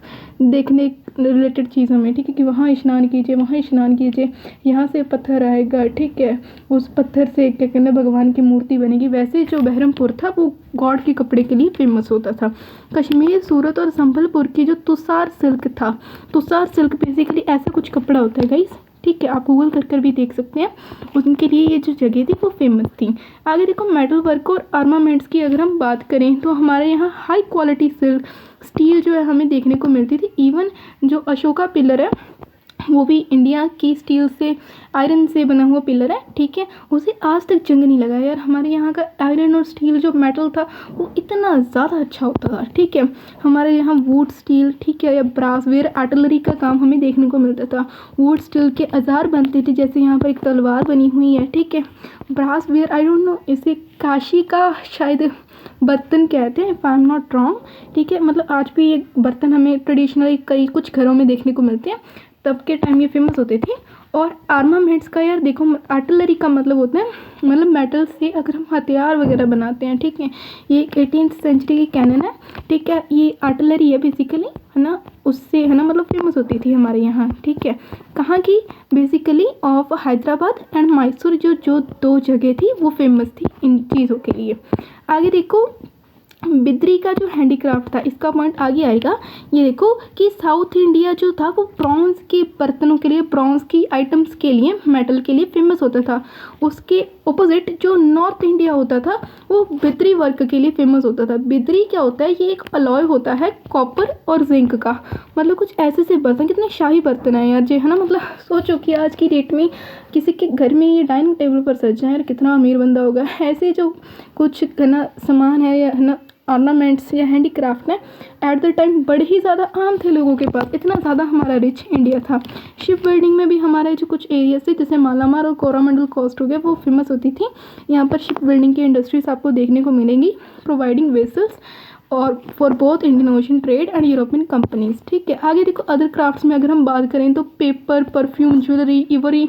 देखने रिलेटेड चीज़ हमें, ठीक है, कि वहाँ स्नान कीजिए, वहाँ स्नान कीजिए, यहाँ से पत्थर आएगा, ठीक है, उस पत्थर से क्या कहना भगवान की मूर्ति बनेगी। वैसे जो बहरमपुर था वो गॉड के कपड़े के लिए फेमस होता था। कश्मीर, सूरत और संबलपुर की जो तुषार सिल्क था, तुषार सिल्क बेसिकली ऐसा कुछ कपड़ा होता है गाइस, ठीक है, आप गूगल कर भी देख सकते हैं। उनके लिए ये जो जगह थी वो फेमस थी। आगे देखो मेटल वर्क और आर्मामेंट्स की अगर हम बात करें तो हमारे यहाँ हाई क्वालिटी सिल्क स्टील जो है हमें देखने को मिलती थी। इवन जो अशोका पिलर है वो भी इंडिया की स्टील से आयरन से बना हुआ पिलर है, ठीक है, उसे आज तक जंग नहीं लगा यार। हमारे यहाँ का आयरन और स्टील जो मेटल था वो इतना ज़्यादा अच्छा होता था, ठीक है। हमारे यहाँ वुड स्टील, ठीक है, या ब्रासवेयर आर्टिलरी का काम हमें देखने को मिलता था। वुड स्टील के औजार बनते थे, जैसे यहाँ पर एक तलवार बनी हुई है, ठीक है। ब्रासवेयर आई डोंट नो, इसे काशी का शायद बर्तन कहते हैं if I am not wrong, ठीक है। मतलब आज भी ये बर्तन हमें ट्रेडिशनली कई कुछ घरों में देखने को मिलते हैं, तब के टाइम ये फेमस होते थे। और आर्मामेंट्स का यार देखो, आर्टिलरी का मतलब होता है मतलब मेटल से अगर हम हथियार वगैरह बनाते हैं, ठीक है, ये 18th सेंचुरी की कैनन है, ठीक है, ये आर्टिलरी है बेसिकली, है ना, उससे है ना मतलब फेमस होती थी हमारे यहाँ, ठीक है। कहाँ की basically of Hyderabad and Mysore, जो दो जगह थी वो फेमस थी इन चीज़ों के लिए। आगे देखो बिद्री का जो हैंडीक्राफ्ट था, इसका पॉइंट आगे आएगा। ये देखो कि साउथ इंडिया जो था वो ब्रॉन्ज के बर्तनों के लिए, ब्रॉन्ज की आइटम्स के लिए, मेटल के लिए फेमस होता था। उसके ऑपोजिट जो नॉर्थ इंडिया होता था वो बिद्री वर्क के लिए फेमस होता था। बिद्री क्या होता है, ये एक अलॉय होता है कॉपर और जिंक का, मतलब कुछ ऐसे से बर्तन, कितने शाही बर्तन है यार जो है ना। मतलब सोचो कि आज की डेट में किसी के घर में ये डाइनिंग टेबल पर सज जाए यार, कितना अमीर बंदा होगा। ऐसे जो कुछ है ना सामान है या है ना ऑर्नामेंट्स या हैंडीक्राफ्ट है एट द टाइम बड़े ही ज़्यादा आम थे लोगों के पास, इतना ज़्यादा हमारा रिच इंडिया था। शिप बिल्डिंग में भी हमारे जो कुछ एरियाज थे जैसे मालामार और कोरोमंडल कोस्ट हो गया वो फेमस होती थी। यहाँ पर शिप बिल्डिंग की इंडस्ट्रीज आपको देखने को मिलेंगी, प्रोवाइडिंग वेसल्स और for both Indian ocean trade and European companies, ठीक है। आगे देखो अदर क्राफ्ट्स में अगर हम बात करें तो पेपर, परफ्यूम, ज्वेलरी, इवरी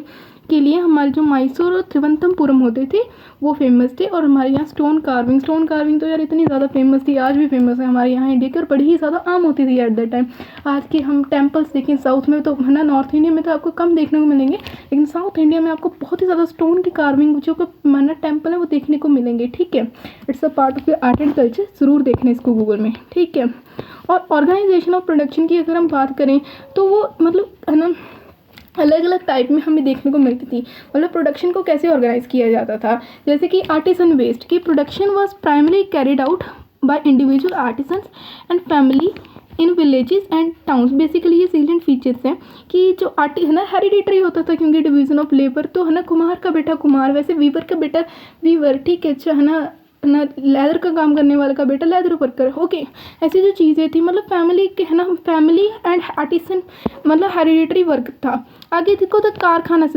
के लिए हमारे जो मैसूर और त्रिवंतमपुरम होते थे वो फेमस थे। और हमारे यहाँ स्टोन कार्विंग तो यार इतनी ज़्यादा फेमस थी, आज भी फेमस है हमारे यहाँ इंडिया की, और बड़ी ही ज़्यादा आम होती थी एट दैट टाइम। आज के हम टेम्पल्स देखें साउथ में तो है ना, नॉर्थ इंडिया में तो आपको कम देखने को मिलेंगे, लेकिन साउथ इंडिया में आपको बहुत ही ज़्यादा स्टोन की कार्विंग जो माना टेम्पल है वो देखने को मिलेंगे, ठीक है। It's a part of your art and culture, ज़रूर देखना इसको गूगल में, ठीक है। और ऑर्गेनाइजेशन ऑफ प्रोडक्शन की अगर हम बात करें तो वो मतलब है ना अलग अलग टाइप में हमें देखने को मिलती थी। मतलब प्रोडक्शन को कैसे ऑर्गेनाइज किया जाता था, जैसे कि आर्टिसन बेस्ड की production was primary carried out by individual artisans and family in villages and towns. Basically ये सीलेंट फीचर्स हैं कि जो आर्टी है ना हेरिडिटरी होता था, क्योंकि डिवीजन ऑफ लेबर तो है ना कुम्हार का बेटा कुम्हार, वैसे वीवर का बेटा वीवर, ठीक है, अच्छा है ना लेदर का काम करने वाले का बेटा लेदर वर्कर, ओके। ऐसी जो चीज़ें थी मतलब फैमिली के है ना, फैमिली एंड आर्टिसन मतलब हेरिडिटरी वर्क था। आगे देखो तो कारखाना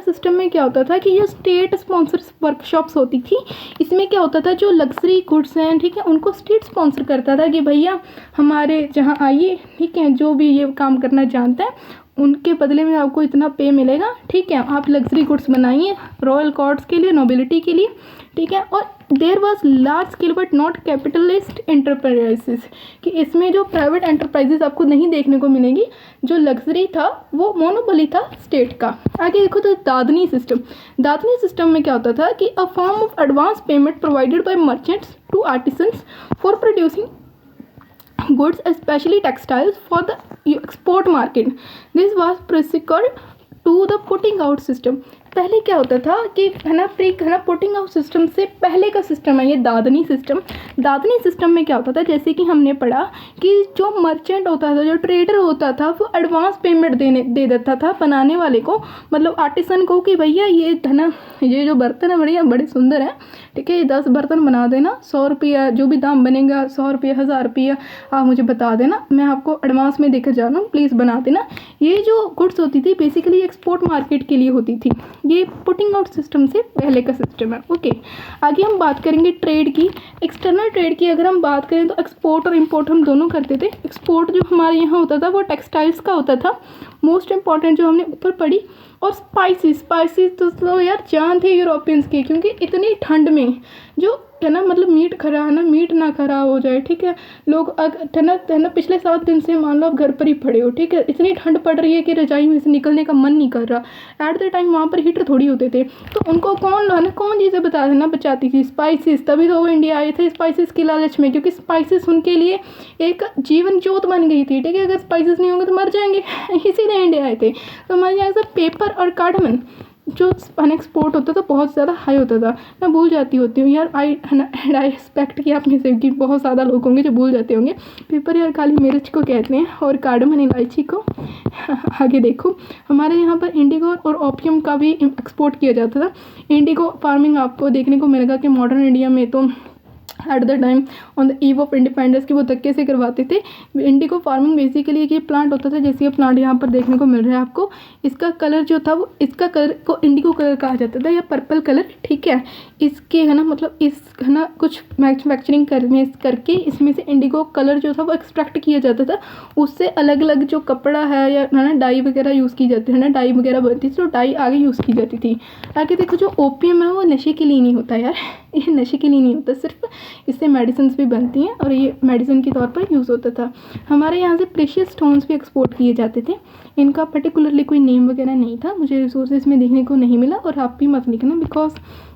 सिस्टम में क्या होता था कि ये स्टेट स्पॉन्सर वर्कशॉप्स होती थी। इसमें क्या होता था जो लग्जरी गुड्स हैं, ठीक है, उनको स्टेट स्पॉन्सर करता था कि भैया हमारे जहाँ आइए, ठीक है, जो भी ये काम करना जानता है उनके बदले में आपको इतना पे मिलेगा, ठीक है, आप लग्जरी गुड्स बनाइए रॉयल कॉर्ट्स के लिए, नोबिलिटी के लिए, ठीक है। और there was large scale but not capitalist enterprises, कि इसमें जो प्राइवेट एंटरप्राइजेस आपको नहीं देखने को मिलेंगी, जो लग्जरी था वो मोनोपोली था स्टेट का। आगे देखो तो दादनी सिस्टम में क्या होता था कि a form of advance payment provided by merchants to artisans for producing goods, especially textiles, for the export market. This was precursor to the putting out system. पहले क्या होता था कि है ना पुटिंग आउट सिस्टम से पहले का सिस्टम है ये दादनी सिस्टम। दादनी सिस्टम में क्या होता था, जैसे कि हमने पढ़ा कि जो मर्चेंट होता था, जो ट्रेडर होता था, वो एडवांस पेमेंट दे देता था बनाने वाले को, मतलब आर्टिसन को, कि भैया ये है ना, ये जो बर्तन है बढ़िया बड़े सुंदर हैं, ठीक है, ये 10 बर्तन बना देना, 100 रुपया जो भी दाम बनेगा, 100 रुपया 1000 रुपया आप मुझे बता देना, मैं आपको एडवांस में देकर जा रहा हूँ, प्लीज़ बना देना। ये जो गुड्स होती थी बेसिकली एक्सपोर्ट मार्केट के लिए होती थी। ये पुटिंग आउट सिस्टम से पहले का सिस्टम है। ओके, आगे हम बात करेंगे ट्रेड की। एक्सटर्नल ट्रेड की अगर हम बात करें तो एक्सपोर्ट और इम्पोर्ट हम दोनों करते थे। एक्सपोर्ट जो हमारे यहाँ होता था वो टेक्सटाइल्स का होता था, मोस्ट इम्पॉर्टेंट जो हमने ऊपर पढ़ी। और स्पाइसेस तो यार जान थे यूरोपियंस की, क्योंकि इतनी ठंड में जो है ना, मतलब मीट ना खराब हो जाए, ठीक है, लोग है ना पिछले 7 दिन से मान लो आप घर पर ही पड़े हो, ठीक है, इतनी ठंड पड़ रही है कि रजाई में से निकलने का मन नहीं कर रहा। एट द टाइम वहाँ पर हीटर थोड़ी होते थे, तो उनको कौन चीज़ें बचाती थी? स्पाइसेस। तभी तो वो इंडिया आए थे स्पाइसेस की लालच में, क्योंकि स्पाइसेस उनके लिए एक जीवन ज्योत बन गई थी, ठीक है, अगर स्पाइसेस नहीं होंगे तो मर जाएंगे इसीलिए इंडिया आए थे। तो हमारे यहाँ से पेपर और कार्डमन जो एक्सपोर्ट होता था बहुत ज़्यादा हाई होता था। मैं भूल जाती होती हूँ यार, आई एक्सपेक्ट कि आप में से कि बहुत ज़्यादा लोग होंगे जो भूल जाते होंगे। पेपर यार काली मिर्च को कहते हैं और कार्डमन इलायची को। आगे देखो, हमारे यहाँ पर इंडिगो और ओपियम का भी एक्सपोर्ट किया जाता था। इंडिगो फार्मिंग आपको देखने को मिलेगा कि मॉडर्न इंडिया में तो eight the time on the eve of independence की वो धक्के से करवाते थे। इंडिगो फार्मिंग बेसिकली एक ये प्लांट होता था, जैसे ये प्लांट यहाँ पर देखने को मिल रहा है आपको। इसका कलर जो था वो, इसका कलर को इंडिगो कलर कहा जाता था या पर्पल कलर, ठीक है। इसके है ना मतलब इस है ना कुछ मैन्युफैक्चरिंग करके इसमें से इंडिगो कलर जो था वो एक्सट्रैक्ट किया जाता था। उससे अलग अलग जो कपड़ा है या है ना डाई वगैरह यूज़ की जाती है ना, डाई वगैरह बनती थी, तो डाई आगे यूज़ की जाती थी। आगे देखो, जो ओपियम है वो नशे के लिए नहीं होता यार, ये नशे के लिए नहीं होता, सिर्फ इससे मेडिसिन भी बनती हैं और ये मेडिसिन के तौर पर यूज़ होता था। हमारे यहाँ से प्रेशियस स्टोन्स भी एक्सपोर्ट किए जाते थे। इनका पर्टिकुलरली कोई नेम वगैरह नहीं था, मुझे रिसोर्सेज में देखने को नहीं मिला, और आप भी मत लिखना, बिकॉज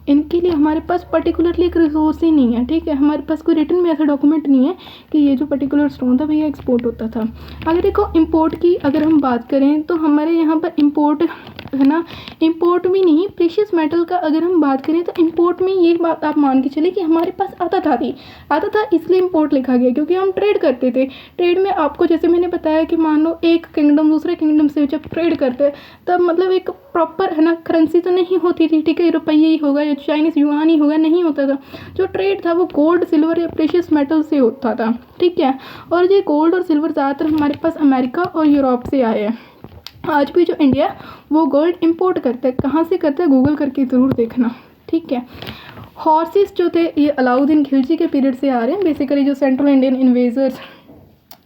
इनके लिए हमारे पास पर्टिकुलरली एक रिसोर्स ही नहीं है, ठीक है, हमारे पास कोई रिटन में ऐसा डॉक्यूमेंट नहीं है कि ये जो पर्टिकुलर स्टोन था भैया एक्सपोर्ट होता था। अगर देखो इम्पोर्ट की अगर हम बात करें तो हमारे यहाँ पर इम्पोर्ट है ना, इम्पोर्ट भी नहीं, प्रेशियस मेटल का अगर हम बात करें तो इम्पोर्ट में ये बात आप मान के चले कि हमारे पास आता था इसलिए इम्पोर्ट लिखा गया, क्योंकि हम ट्रेड करते थे। ट्रेड में आपको जैसे मैंने बताया कि मान लो एक किंगडम दूसरे किंगडम से जब ट्रेड करते तब मतलब एक प्रॉपर है ना करेंसी तो नहीं होती थी, ठीक है, रुपये ही होगा या चाइनीज़ युआन ही होगा, नहीं होता था। जो ट्रेड था वो गोल्ड सिल्वर या प्रेशियस मेटल से होता था, ठीक है। और ये गोल्ड और सिल्वर ज़्यादातर हमारे पास अमेरिका और यूरोप से आए हैं। आज भी जो इंडिया वो गोल्ड इंपोर्ट करता है, कहाँ से करता है गूगल करके ज़रूर देखना, ठीक है। हॉर्सेस जो थे ये अलाउद्दीन खिलजी के पीरियड से आ रहे हैं, बेसिकली जो सेंट्रल इंडियन इन्वेजर्स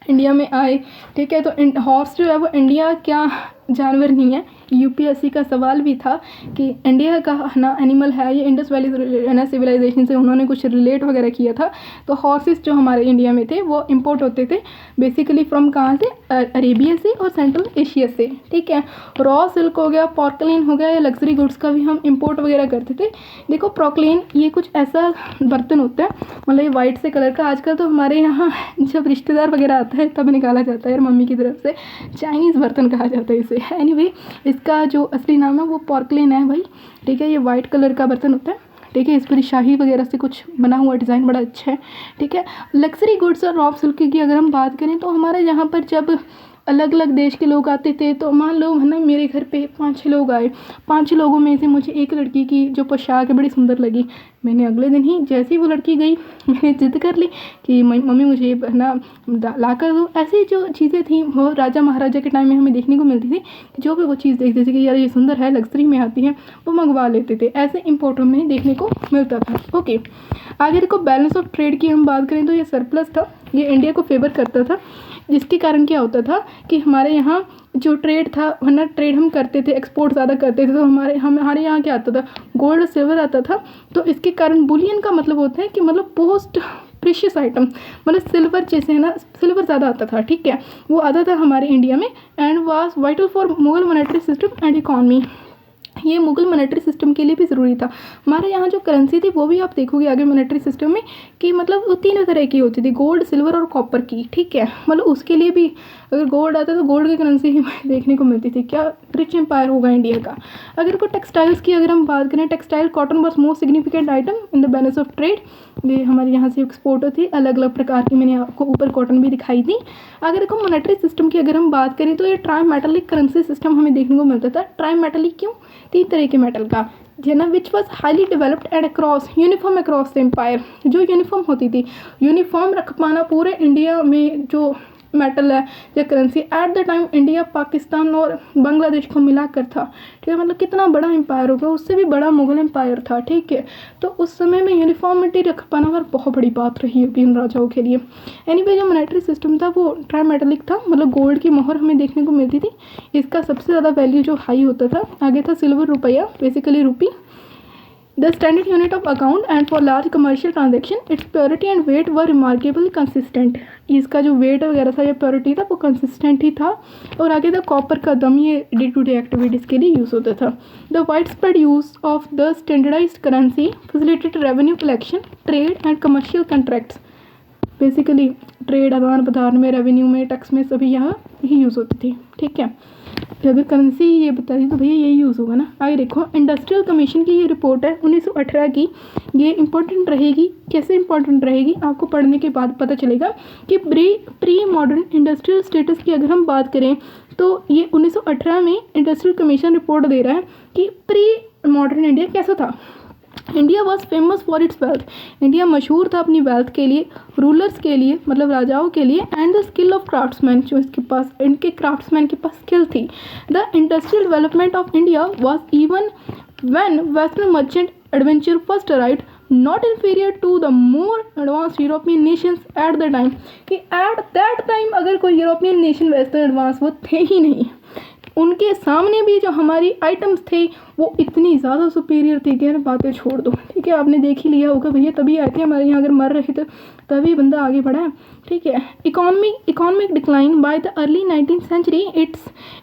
इंडिया में आए, ठीक है। तो हॉर्स जो है वो इंडिया क्या जानवर नहीं है, यूपीएससी का सवाल भी था कि इंडिया का ना एनिमल है, ये इंडस वैली है ना सिविलाइजेशन से उन्होंने कुछ रिलेट वगैरह किया था। तो हॉर्सेस जो हमारे इंडिया में थे वो इंपोर्ट होते थे बेसिकली फ्रॉम कहाँ से, अरेबिया से और सेंट्रल एशिया से, ठीक है। रॉ सिल्क हो गया, पोर्कलेन हो गया, या लग्जरी गुड्स का भी हम इंपोर्ट वगैरह करते थे। देखो पोर्कलेन ये कुछ ऐसा बर्तन होता है, मतलब ये वाइट से कलर का, आजकल तो हमारे यहाँ जब रिश्तेदार वगैरह आता है तब निकाला जाता है यार मम्मी की तरफ से, चाइनीज़ बर्तन कहा जाता है इसे। एनीवे इसका जो असली नाम है वो पोर्कलेन है भाई, ठीक है। ये वाइट कलर का बर्तन होता है, ठीक है, इस पर शाही वगैरह से कुछ बना हुआ डिज़ाइन बड़ा अच्छा है, ठीक है। लग्जरी गुड्स और रॉ सिल्क की अगर हम बात करें तो हमारे यहाँ पर जब अलग अलग देश के लोग आते थे, तो मान लो है ना मेरे घर पे 5-6 लोग आए, 5-6 लोगों में से मुझे एक लड़की की जो पोशाक है बड़ी सुंदर लगी। मैंने अगले दिन ही जैसे ही वो लड़की गई मैंने जिद कर ली कि मम्मी मुझे है ना ला कर दो। ऐसी जो चीज़ें थी वो राजा महाराजा के टाइम में हमें देखने को मिलती थी, जो भी वो चीज़ देखते थे कि यार ये सुंदर है, लग्जरी में आती है, वो मंगवा लेते थे। ऐसे इम्पोर्ट हमें देखने को मिलता था। ओके, आगे देखो बैलेंस ऑफ ट्रेड की हम बात करें तो ये सरप्लस था, ये इंडिया को फेवर करता था, जिसके कारण क्या होता था कि हमारे यहाँ जो ट्रेड था वरना ट्रेड हम करते थे, एक्सपोर्ट ज़्यादा करते थे, तो हमारे यहाँ क्या आता था, गोल्ड और सिल्वर आता था। तो इसके कारण बुलियन का मतलब होता है कि मतलब पोस्ट प्रीशियस आइटम, मतलब सिल्वर जैसे है ना, सिल्वर ज़्यादा आता था, ठीक है, वो आता था हमारे इंडिया में, and was vital for Mughal monetary system and economy. ये मुगल मॉनेटरी सिस्टम के लिए भी ज़रूरी था। हमारे यहाँ जो करेंसी थी वो भी आप देखोगे आगे मॉनेटरी सिस्टम में कि मतलब वो तीनों तरह की होती थी, गोल्ड, सिल्वर और कॉपर की, ठीक है। मतलब उसके लिए भी अगर गोल्ड आता तो गोल्ड की करेंसी ही देखने को मिलती थी। क्या रिच एम्पायर होगा इंडिया का। अगर को टेक्सटाइल्स की अगर हम बात करें, textile cotton was most significant item in the balance of trade. ये हमारे यहाँ से एक्सपोर्ट थी अलग अलग प्रकार की, मैंने आपको ऊपर कॉटन भी दिखाई थी। अगर को मॉनेटरी सिस्टम की अगर हम बात करें तो ये ट्राई मेटालिक करेंसी सिस्टम हमें देखने को मिलता था। ट्राई मेटालिक क्यों, 3 तरह के मेटल का जो ना, which was highly developed and across uniform across the empire, जो यूनिफॉर्म होती थी, यूनिफॉर्म रख पाना पूरे इंडिया में जो मेटल है या currency eight the time India Pakistan और बांग्लादेश को मिलाकर था, ठीक है। मतलब कितना बड़ा एम्पायर होगा, उससे भी बड़ा मुगल एम्पायर था, ठीक है। तो उस समय में यूनिफॉर्मिटी रख पाना अगर बहुत बड़ी बात रही होगी इन राजाओं के लिए। एनीवे जो मॉनेटरी सिस्टम था वो ट्राई मेटालिक था, मतलब गोल्ड की मोहर हमें देखने को मिलती थी। इसका सबसे ज़्यादा वैल्यू जो हाई होता था, आगे था सिल्वर, रुपया, बेसिकली रूपी, the standard unit of account and for large commercial transaction its purity and weight were remarkably consistent। इसका जो वेट वगैरह था या प्योरिटी था वो कंसिस्टेंट ही था। और आगे था कॉपर का दम, ये डे टू डे एक्टिविटीज़ के लिए यूज़ होता था। The wide spread use of the standardised currency facilitated revenue collection, trade and commercial contracts. Basically trade, आदान प्रदान में, रेवेन्यू में, टैक्स में, सभी यहाँ ही यूज़ होती थी, ठीक है। अगर करेंसी ये बता दी तो भैया यही यूज़ होगा ना। आगे देखो, इंडस्ट्रियल कमीशन की ये रिपोर्ट है 1918 की। ये इंपॉर्टेंट रहेगी। कैसे इंपॉर्टेंट रहेगी आपको पढ़ने के बाद पता चलेगा कि प्री मॉडर्न इंडस्ट्रियल स्टेटस की अगर हम बात करें तो ये 1918 में इंडस्ट्रियल कमीशन रिपोर्ट दे रहा है कि प्री मॉडर्न इंडिया कैसा था। India was famous for its wealth. India मशहूर था अपनी वेल्थ के लिए, रूलर्स के लिए, मतलब राजाओं के लिए, and the skill of craftsman, जो इसके पास, इनके क्राफ्ट्समैन के पास स्किल थी। The industrial development of India was even when western merchant adventure first arrived not inferior to the more advance European nations at the time. कि at that time अगर कोई यूरोपियन नेशन वेस्टर्न एडवांस वो थे ही नहीं, उनके सामने भी जो हमारी आइटम्स थे वो इतनी ज़्यादा सुपीरियर थी कि बातें छोड़ दो, ठीक है। आपने देख ही लिया होगा भैया, तभी आए थे हमारे यहाँ, अगर मर रहे थे तभी बंदा आगे बढ़ा है, ठीक है। Economic decline by the early 19th century, it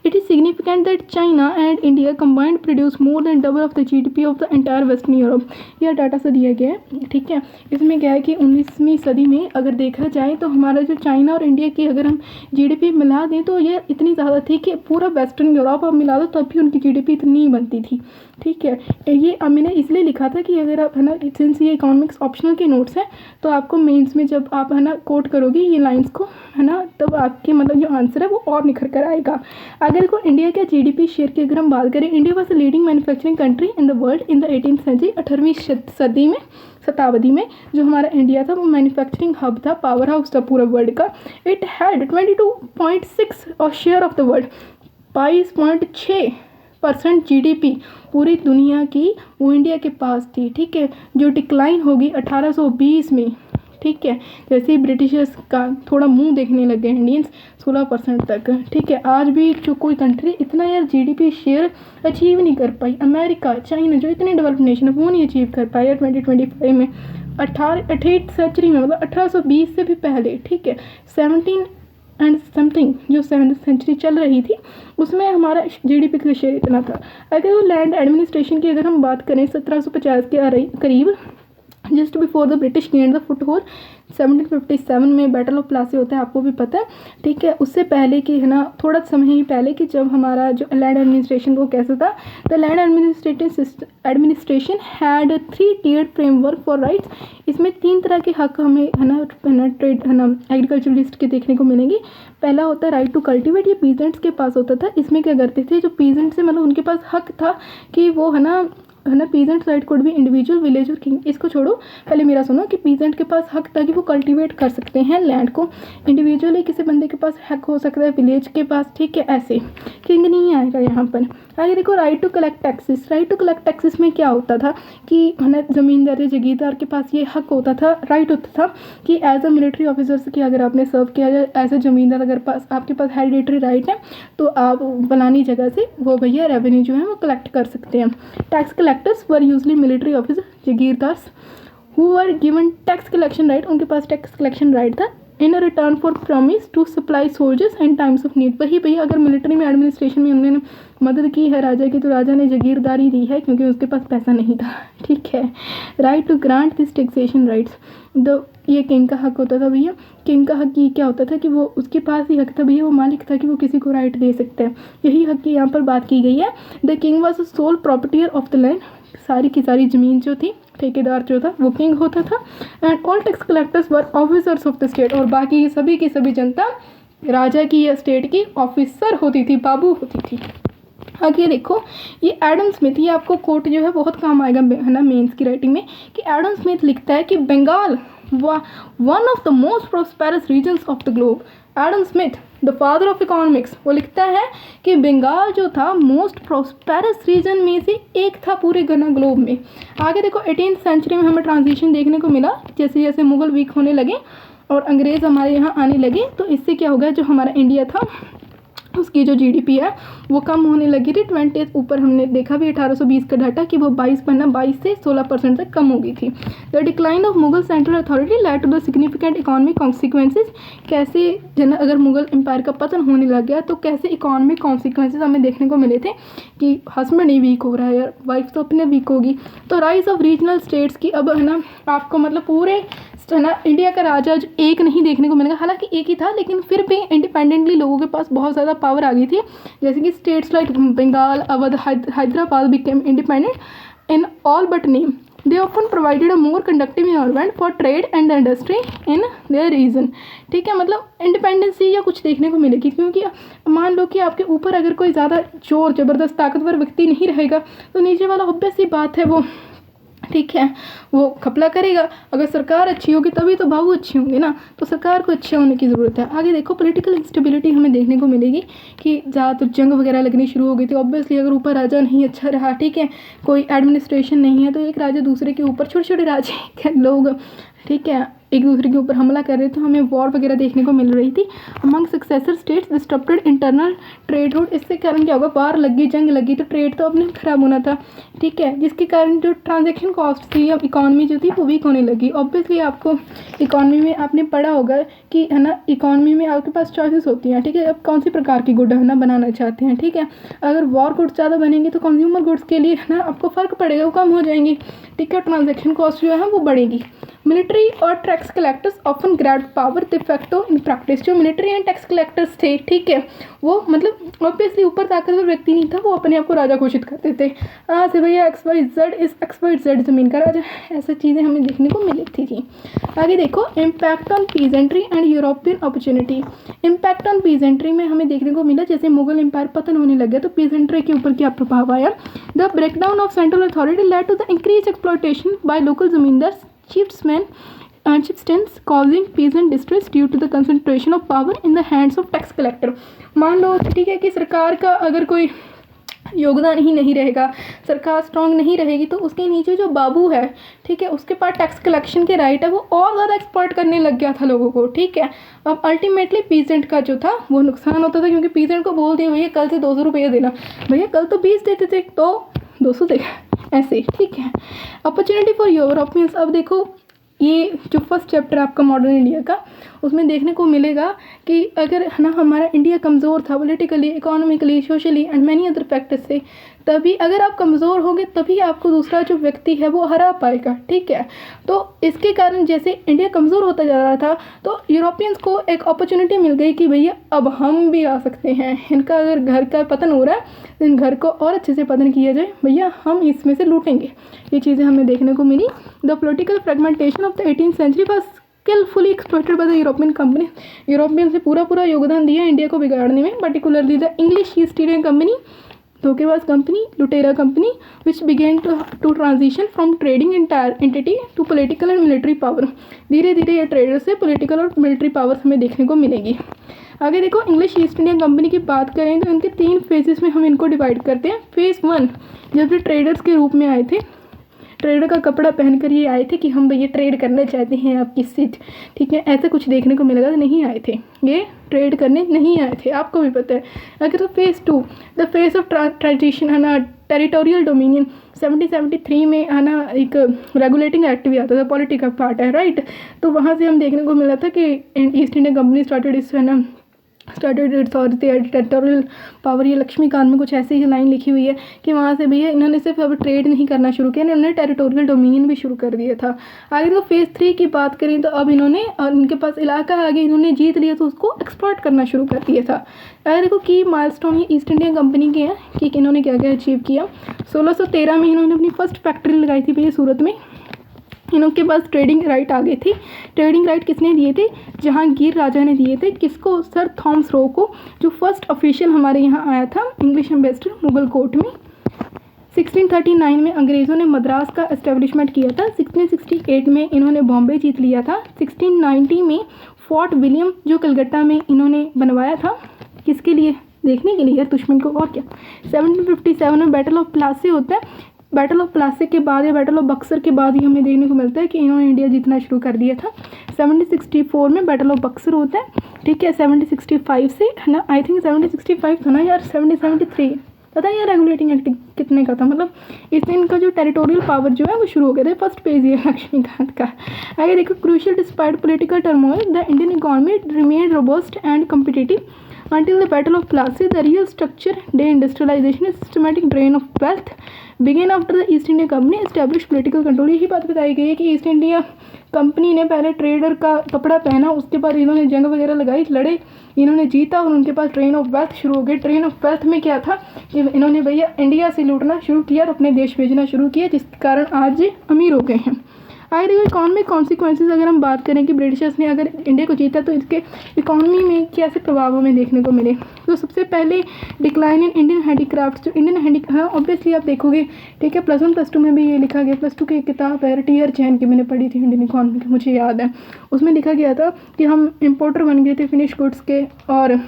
is significant that China and India combined produce more than double of the GDP of the entire western Europe. यह डाटा से दिया गया है, ठीक है। इसमें क्या है कि 19वीं सदी में अगर देखा जाए तो हमारा जो चाइना और इंडिया की अगर हम जीडीपी मिला दें तो ये इतनी ज़्यादा थी कि पूरा वेस्टर्न यूरोप आप मिला दो तब भी उनकी जीडीपी इतनी ही बनती थी, ठीक है। ये मैंने इसलिए लिखा था कि अगर आप है ना, सिंस ये इकोनॉमिक्स ऑप्शनल के नोट्स हैं तो आपको मेंस में जब आप है ना कोट करोगे ये लाइंस को, है ना, तब आपके मतलब जो आंसर है वो और निखर कर आएगा। अगर को इंडिया के जीडीपी शेयर की अगर हम बात करें, India was the leading manufacturing country in the world in the 18th century. 18वीं सदी में, शताब्दी में जो हमारा इंडिया था वो मैन्युफैक्चरिंग हब था, पावर हाउस था पूरा वर्ल्ड का। इट हैड 22.6 और share of the world, 22.6% GDP पूरी दुनिया की वो इंडिया के पास थी, ठीक है। जो डिक्लाइन होगी 1820 में, ठीक है, जैसे ही ब्रिटिशर्स का थोड़ा मुंह देखने लगे इंडियंस, 16% तक, ठीक है। आज भी जो कोई कंट्री इतना यार जीडीपी शेयर अचीव नहीं कर पाई, अमेरिका, चाइना जो इतने डेवलप्ड नेशन है वो नहीं अचीव कर पाया 2025 में। 18th सेंचुरी में, मतलब 1820 से भी पहले, ठीक है, 17 एंड समथिंग जो 7th सेंचुरी चल रही थी उसमें हमारा जीडीपी का शेयर इतना था। अगर वो लैंड एडमिनिस्ट्रेशन की अगर हम बात करें 1750 के करीब, just before the British gained the foot hold, 1757 में बैटल ऑफ प्लासी होता है, आपको भी पता है, ठीक है। उससे पहले कि है ना, थोड़ा समय ही पहले कि जब हमारा जो लैंड एडमिनिस्ट्रेशन वो कैसा था, the land administration had 3 tiered framework for rights. इसमें 3 तरह के हक हमें है ना ट्रेड है ना एग्रीकल्चरलिस्ट के देखने को मिलेंगे। पहला होता है राइट टू कल्टिवेट, ये पीजेंट्स के पास होता था। इसमें क्या करते थे, जो पीजेंट्स है मतलब उनके पास हक था कि वो है ना पीजेंट राइट कोड भी इंडिविजुअल, विलेज और किंग। इसको छोड़ो, पहले मेरा सुनो कि पीजेंट के पास हक था कि वो कल्टीवेट कर सकते हैं लैंड को। इंडिविजुअली किसी बंदे के पास हक हो सकता है, विलेज के पास, ठीक है, ऐसे। किंग नहीं आएगा यहाँ पर। आगे देखो, right to collect taxes. Right to collect taxes में क्या होता था कि है ना ज़मींदार या जगीरदार के पास ये हक होता था, राइट होता था कि एज अ मिलिट्री ऑफिसर्स की अगर आपने सर्व किया जाए, एज अ ज़मींदार अगर आपके पास हेरिडेटरी राइट है तो आप फलानी जगह से वो भैया रेवेन्यू जो है वो कलेक्ट कर सकते हैं। Tax collectors were usually military officer, jagirdar who were given tax collection right, उनके पास टैक्स कलेक्शन राइट था। In return for promise to supply soldiers and times of need. वही भैया अगर मिलिट्री में एडमिनिस्ट्रेशन में उन्होंने मदद की है राजा की, तो राजा ने जागीरदारी दी है क्योंकि उसके पास पैसा नहीं था, ठीक है। Right to grant this taxation rights, ये किंग का हक होता था भैया। किंग का हक ये क्या होता था कि वो उसके पास ही हक था भैया, वो मालिक था कि वो किसी को राइट दे सकता है, यही हक की यहाँ पर बात की गई है। The king was the sole proprietor of the land, सारी की सारी ज़मीन जो थी, ठेकेदार जो था वो किंग होता था। And all tax collectors were officers of the state, और बाकी सभी की सभी जनता राजा की या स्टेट की ऑफिसर होती थी, बाबू होती थी। आगे देखो, ये एडम स्मिथ, ये आपको कोट जो है बहुत काम आएगा है ना मेंस की राइटिंग में, कि एडम स्मिथ लिखता है कि Bengal one of the most prosperous regions of the globe. Adam Smith the father of economics, वो लिखता है कि बंगाल जो था मोस्ट प्रोस्पेरस रीजन में से एक था पूरे घना ग्लोब में। आगे देखो 18th सेंचुरी में हमें ट्रांजिशन देखने को मिला, जैसे जैसे मुगल वीक होने लगे और अंग्रेज़ हमारे यहाँ आने लगे, तो इससे क्या होगा, जो हमारा इंडिया था उसकी जो जीडीपी है वो कम होने लगी थी। 20 ऊपर हमने देखा भी 1820 का डाटा कि वो 22 से 16% तक कम हो गई थी। The decline of Mughal central authority led to the significant economic consequences, कैसे अगर मुगल एम्पायर का पतन होने लग गया तो कैसे इकोनॉमिक कॉन्सिक्वेंसेज हमें देखने को मिले थे कि हस्बैंड ही वीक हो रहा है यार, वाइफ तो अपने वीक होगी। तो राइज ऑफ रीजनल स्टेट्स की, अब है ना आपको मतलब पूरे है ना इंडिया का राजा जो एक नहीं देखने को मिलेगा, हालांकि एक ही था लेकिन फिर भी इंडिपेंडेंटली लोगों के पास बहुत ज़्यादा पावर आ गई थी। जैसे कि states like Bengal, Awadh, Hyderabad became independent in all but name. They often provided a more conducive environment for trade and industry in their region, ठीक है। मतलब इंडिपेंडेंसी या कुछ देखने को मिलेगी, क्योंकि मान लो कि आपके ऊपर अगर कोई ज़्यादा जोर ज़बरदस्त ताकतवर व्यक्ति नहीं रहेगा तो नीचे वाला ऑब्वियस सी बात है वो, ठीक है, वो खपला करेगा। अगर सरकार अच्छी होगी तभी तो बाबू अच्छे होंगे ना, तो सरकार को अच्छे होने की ज़रूरत है। आगे देखो पॉलिटिकल इंस्टेबिलिटी हमें देखने को मिलेगी कि ज़्यादातर जंग वगैरह लगनी शुरू हो गई थी। ऑब्वियसली अगर ऊपर राजा नहीं अच्छा रहा, ठीक है, कोई एडमिनिस्ट्रेशन नहीं है, तो एक राजा दूसरे के ऊपर, छोटे छोटे राजे के लोग, ठीक है, एक दूसरे के ऊपर हमला कर रहे थे, हमें वॉर वगैरह देखने को मिल रही थी। Among successor states disturbed internal trade route, इससे कारण क्या होगा, वार लगी, जंग लगी, तो ट्रेड तो अपने खराब होना था, ठीक है, जिसके कारण जो ट्रांजैक्शन कॉस्ट थी या इकॉनमी जो थी वो वीक होने लगी। ऑब्वियसली आपको इकॉनमी में आपने पढ़ा होगा कि है ना, इकॉनमी में आपके पास चॉइसेस होती हैं, ठीक है, अब कौन सी प्रकार की गुड है ना बनाना चाहते हैं, ठीक है। अगर वॉर गुड्स ज़्यादा बनेंगे तो कंज्यूमर गुड्स के लिए है ना आपको फ़र्क पड़ेगा, वो कम हो जाएंगी, ठीक है, ट्रांजैक्शन कॉस्ट जो है वो बढ़ेगी। मिलिट्री और tax collectors often grab power de facto in practice, जो मिलिट्री एंड टैक्स कलेक्टर्स थे, ठीक है, वो मतलब ऑब्वियसली ऊपर ताकतवर व्यक्ति नहीं था, वो अपने आप को राजा घोषित करते थे। हाँ से भैया XYZ ज़मीन का राजा, ऐसी चीज़ें हमें देखने को मिली थी। आगे देखो impact on peasantry and European opportunity. Impact on peasantry में हमें देखने को मिला, जैसे मुगल एम्पायर पतन होने लग गया तो पीजेंट्री के ऊपर क्या प्रभाव आया। The breakdown of central authority led to the increase exploitation by local zamindars, chieftains, causing peasant distress due to the concentration of power in the hands of tax collector। मान लो ठीक है कि सरकार का अगर कोई योगदान ही नहीं रहेगा, सरकार स्ट्रांग नहीं रहेगी, तो उसके नीचे जो बाबू है, ठीक है, उसके पास टैक्स कलेक्शन के राइट है, वो और ज़्यादा एक्सप्लॉइट करने लग गया था लोगों को, ठीक है। अब अल्टीमेटली पीजेंट का जो था वो नुकसान होता था, क्योंकि पीजेंट को बोल दिया भैया कल से 200 रुपये देना, भैया कल तो 20 देते थे तो 200 देगा, ऐसे, ठीक है। अपॉर्चुनिटी फॉर यूरोपियंस, अब देखो ये जो फर्स्ट चैप्टर आपका मॉडर्न इंडिया का, उसमें देखने को मिलेगा कि अगर है ना हमारा इंडिया कमज़ोर था politically, economically, socially and many other factors से, तभी अगर आप कमज़ोर होंगे तभी आपको दूसरा जो व्यक्ति है वो हरा पाएगा, ठीक है। तो इसके कारण जैसे इंडिया कमज़ोर होता जा रहा था तो यूरोपियंस को एक अपॉर्चुनिटी मिल गई कि भैया अब हम भी आ सकते हैं, इनका अगर घर का पतन हो रहा है तो इन घर को और अच्छे से पतन किया जाए, भैया हम इसमें से लूटेंगे। ये चीज़ें हमें देखने को मिली। The political fragmentation of the 18th century was skilfully exploited by the European company. European से पूरा योगदान दिया इंडिया को बिगाड़ने में, particularly the English East India Company, धोखेबाज कंपनी, लुटेरा company, which began to transition from trading entity to political and military power. धीरे धीरे ये ट्रेडर से पॉलिटिकल और मिलिट्री पावर हमें देखने को मिलेगी। आगे देखो इंग्लिश ईस्ट इंडिया कंपनी की बात करें तो इनके 3 फेजेस में हम इनको डिवाइड करते हैं। फेज़ 1 जब ये ट्रेडर्स के रूप में आए थे, ट्रेडर का कपड़ा पहनकर ये आए थे कि हम भैया ट्रेड करना चाहते हैं आपकी सीट, ठीक है, ऐसा कुछ देखने को मिलेगा, तो नहीं आए थे, ये ट्रेड करने नहीं आए थे, आपको भी पता है। अगर तो phase 2 the face of transition है ना, टेरिटोरियल डोमिनियन 1773 में है ना, एक रेगुलेटिंग एक्ट भी आता था, पॉलिटी का पार्ट है, राइट। तो वहाँ से हम देखने को मिला था कि ईस्ट इंडिया कंपनी स्टार्टेड इस है ना स्टार्टेड टेरिटोरियल पावर। ये लक्ष्मीकांत में कुछ ऐसी ही लाइन लिखी हुई है कि वहाँ से भैया इन्होंने सिर्फ अब ट्रेड नहीं करना शुरू किया, इन्होंने टेरिटोरियल डोमिनियन भी शुरू कर दिया था। आगे तो फेज़ 3 की बात करें तो अब इन्होंने इनके पास इलाका आगे इन्होंने जीत लिया तो उसको एक्सप्लॉइट करना शुरू कर दिया था। अगर देखो की माइलस्टोन ये ईस्ट इंडिया कंपनी के हैं कि इन्होंने क्या क्या अचीव किया। 1613 में इन्होंने अपनी फर्स्ट फैक्ट्री लगाई थी भैया सूरत में। इनके पास ट्रेडिंग राइट आ गई थी। ट्रेडिंग राइट किसने दिए थे? जहांगीर राजा ने दिए थे। किसको? सर थॉमस रो को, जो फर्स्ट ऑफिशियल हमारे यहाँ आया था इंग्लिश एम्बेसडर मुगल कोर्ट में। 1639 में अंग्रेज़ों ने मद्रास का एस्टेब्लिशमेंट किया था। 1668 में इन्होंने बॉम्बे जीत लिया था। 1690 में फोर्ट विलियम जो कलकत्ता में इन्होंने बनवाया था, किसके लिए? देखने के लिए यार, दुश्मन को, और क्या। 1757 में बैटल ऑफ प्लासी होता है। बैटल ऑफ प्लासी के बाद या बैटल ऑफ बक्सर के बाद ही हमें देखने को मिलता है कि इन्होंने इंडिया जीतना शुरू कर दिया था। 1764 में बैटल ऑफ बक्सर होता है, ठीक है। 1765 से है ना, आई थिंक 1765 था ना यार, 1773 पता है यार, रेगुलेटिंग एक्ट कितने का था, मतलब इस दिन का जो टेरिटोरियल पावर जो है वो शुरू हो गया था। फर्स्ट पेज ये लक्ष्मीकांत का। आगे देखो, crucial despite political turmoil the Indian economy remain robust and competitive until the battle of Plassey. The real structure deindustrialization and systematic drain of wealth began after the East India Company established political control। यही बात बताई गई है कि east India company ने पहले trader का कपड़ा पहना, उसके बाद इन्होंने जंग वगैरह लगाई, लड़े, इन्होंने जीता और उनके पास ट्रेन ऑफ वेल्थ शुरू हो गई। ट्रेन ऑफ वेल्थ में क्या था कि इन्होंने भैया इंडिया से लूटना शुरू किया और अपने देश भेजना शुरू किया, जिसके कारण आज ये अमीर हो गए हैं। आगे देखो, इकॉनमिक कॉन्सिक्वेंसेज अगर हम बात करें कि ब्रिटिशर्स ने अगर इंडिया को जीता तो इसके इकॉनमी में कैसे प्रभाव हमें देखने को मिले। तो सबसे पहले डिक्लाइन इन इंडियन हैंडीक्राफ्ट। जो इंडियन हैंडीक्राफ्ट ऑब्वियसली आप देखोगे, ठीक है, +1 +2 में भी ये लिखा गया। +2 की एक किताब है टी आर चैन की, मैंने पढ़ी थी इंडियन इकॉनमी की, मुझे याद है। उसमें लिखा गया था कि हम इम्पोर्टर बन गए थे फिनिश गुड्स के और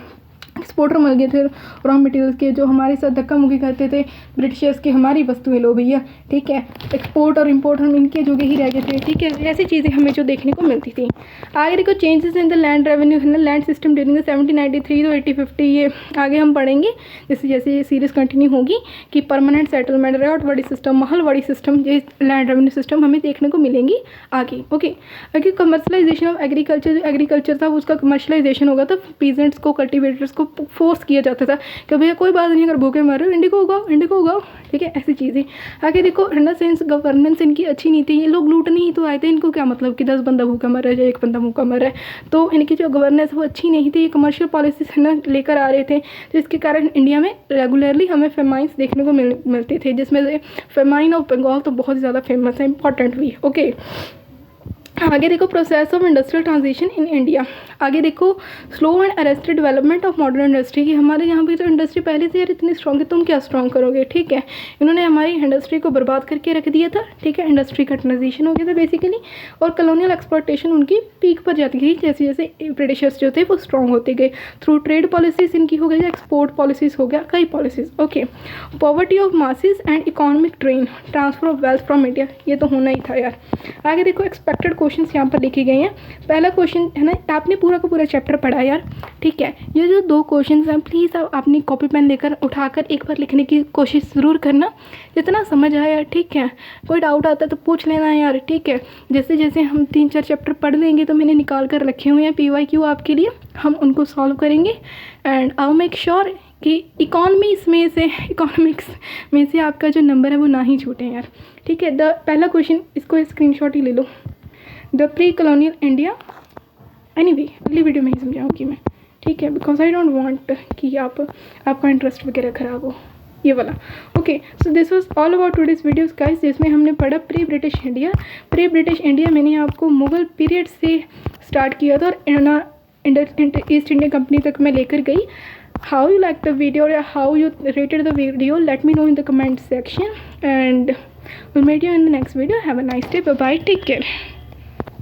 एक्सपोर्टर मिल गए थे रॉ मटेरियल्स के, जो हमारे साथ धक्का मुक्की करते थे ब्रिटिशर्स की, हमारी वस्तुएं लो भैया, ठीक है। एक्सपोर्ट और इंपोर्ट हम इनके जोगे ही रह गए थे, ठीक है। ऐसी चीज़ें हमें जो देखने को मिलती थी। आगे देखो, changes in the land revenue है ना, land system during the 1793 to 1850। ये आगे हम पढ़ेंगे जैसे जैसे ये सीरीज़ कंटिन्यू होगी कि permanent settlement, ryotwari system, mahalwari system, ये लैंड रेवेन्यू सिस्टम हमें देखने को मिलेंगी आगे। ओके, आगे कमर्शलाइजेशन ऑफ एग्रीकल्चर। जो एग्रीकल्चर था उसका कमर्शलाइजेशन होगा, तो पीजेंट्स को, कल्टिवेटर्स को फोर्स किया जाता था कि भैया कोई बात नहीं, अगर भूखे मर रहे हो इंडिको उगाओ, इंडिको उगाओ, ठीक है, ऐसी चीज़ें। आगे देखो, रेनेसेंस गवर्नेंस इनकी अच्छी नहीं थी। ये लोग लूटने ही तो आए थे, इनको क्या मतलब कि 10 बंदा भूखा मर रहा है या 1 बंदा भूखा मर रहा है। तो इनकी जो गवर्नेंस वो अच्छी नहीं थी। ये कमर्शियल पॉलिसीज है ना लेकर आ रहे थे, तो इसके कारण इंडिया में रेगुलरली हमें फेमाइंस देखने को मिलते थे, जिसमें से फेमाइन ऑफ बंगाल तो बहुत ज़्यादा फेमस है, इंपॉर्टेंट भी। ओके, आगे देखो, process of industrial transition in India. आगे देखो, slow and arrested development of modern industry. की हमारे यहाँ पे तो इंडस्ट्री पहले से यार इतनी स्ट्रॉन्ग है, तुम क्या स्ट्रॉन्ग करोगे, ठीक है। इन्होंने हमारी इंडस्ट्री को बर्बाद करके रख दिया था, ठीक है। इंडस्ट्री का ट्रांजिशन हो गया था बेसिकली, और कॉलोनियल एक्सप्लॉयटेशन उनकी पीक पर जाती गई जैसे जैसे ब्रिटिशर्स जो थे वो स्ट्रॉन्ग होते गए। थ्रू ट्रेड पॉलिसीज इनकी हो गई, एक्सपोर्ट पॉलिसीज हो गया, कई policies. Okay, poverty of masses and economic drain, transfer of wealth from India, ये तो होना ही था यार। आगे देखो, एक्सपेक्टेड क्वेश्चंस यहाँ पर लिखे गए हैं। पहला क्वेश्चन है ना, आपने पूरा का पूरा चैप्टर पढ़ा यार, ठीक है। ये जो 2 क्वेश्चंस हैं, प्लीज़ आप अपनी कॉपी पेन लेकर उठाकर एक बार लिखने की कोशिश ज़रूर करना, जितना समझ आया, ठीक है। कोई डाउट आता है तो पूछ लेना यार, ठीक है। जैसे जैसे हम 3-4 चैप्टर पढ़ लेंगे तो मैंने निकाल कर रखे हुए हैं PYQ आपके लिए, हम उनको सॉल्व करेंगे। एंड आई मेक श्योर कि इकोनॉमिक्स में से आपका जो नंबर है वो ना ही छूटे यार, ठीक है। पहला क्वेश्चन, इसको स्क्रीनशॉट ही ले लो। The pre colonial India, anyway अगली वीडियो में ही समझाऊंगी मैं, ठीक है, बिकॉज आई डोंट वांट कि आपका इंटरेस्ट वगैरह ख़राब हो, ये वाला। Okay, so this was all about today's videos guys, जिसमें हमने पढ़ा pre British India. Pre British India मैंने आपको मुगल पीरियड से स्टार्ट किया था और ईस्ट इंडिया कंपनी तक मैं लेकर गई। How you like the video or how you rated the video, let me know in the comment section, and we'll meet you in the next video. Have a nice day. Bye bye, take care.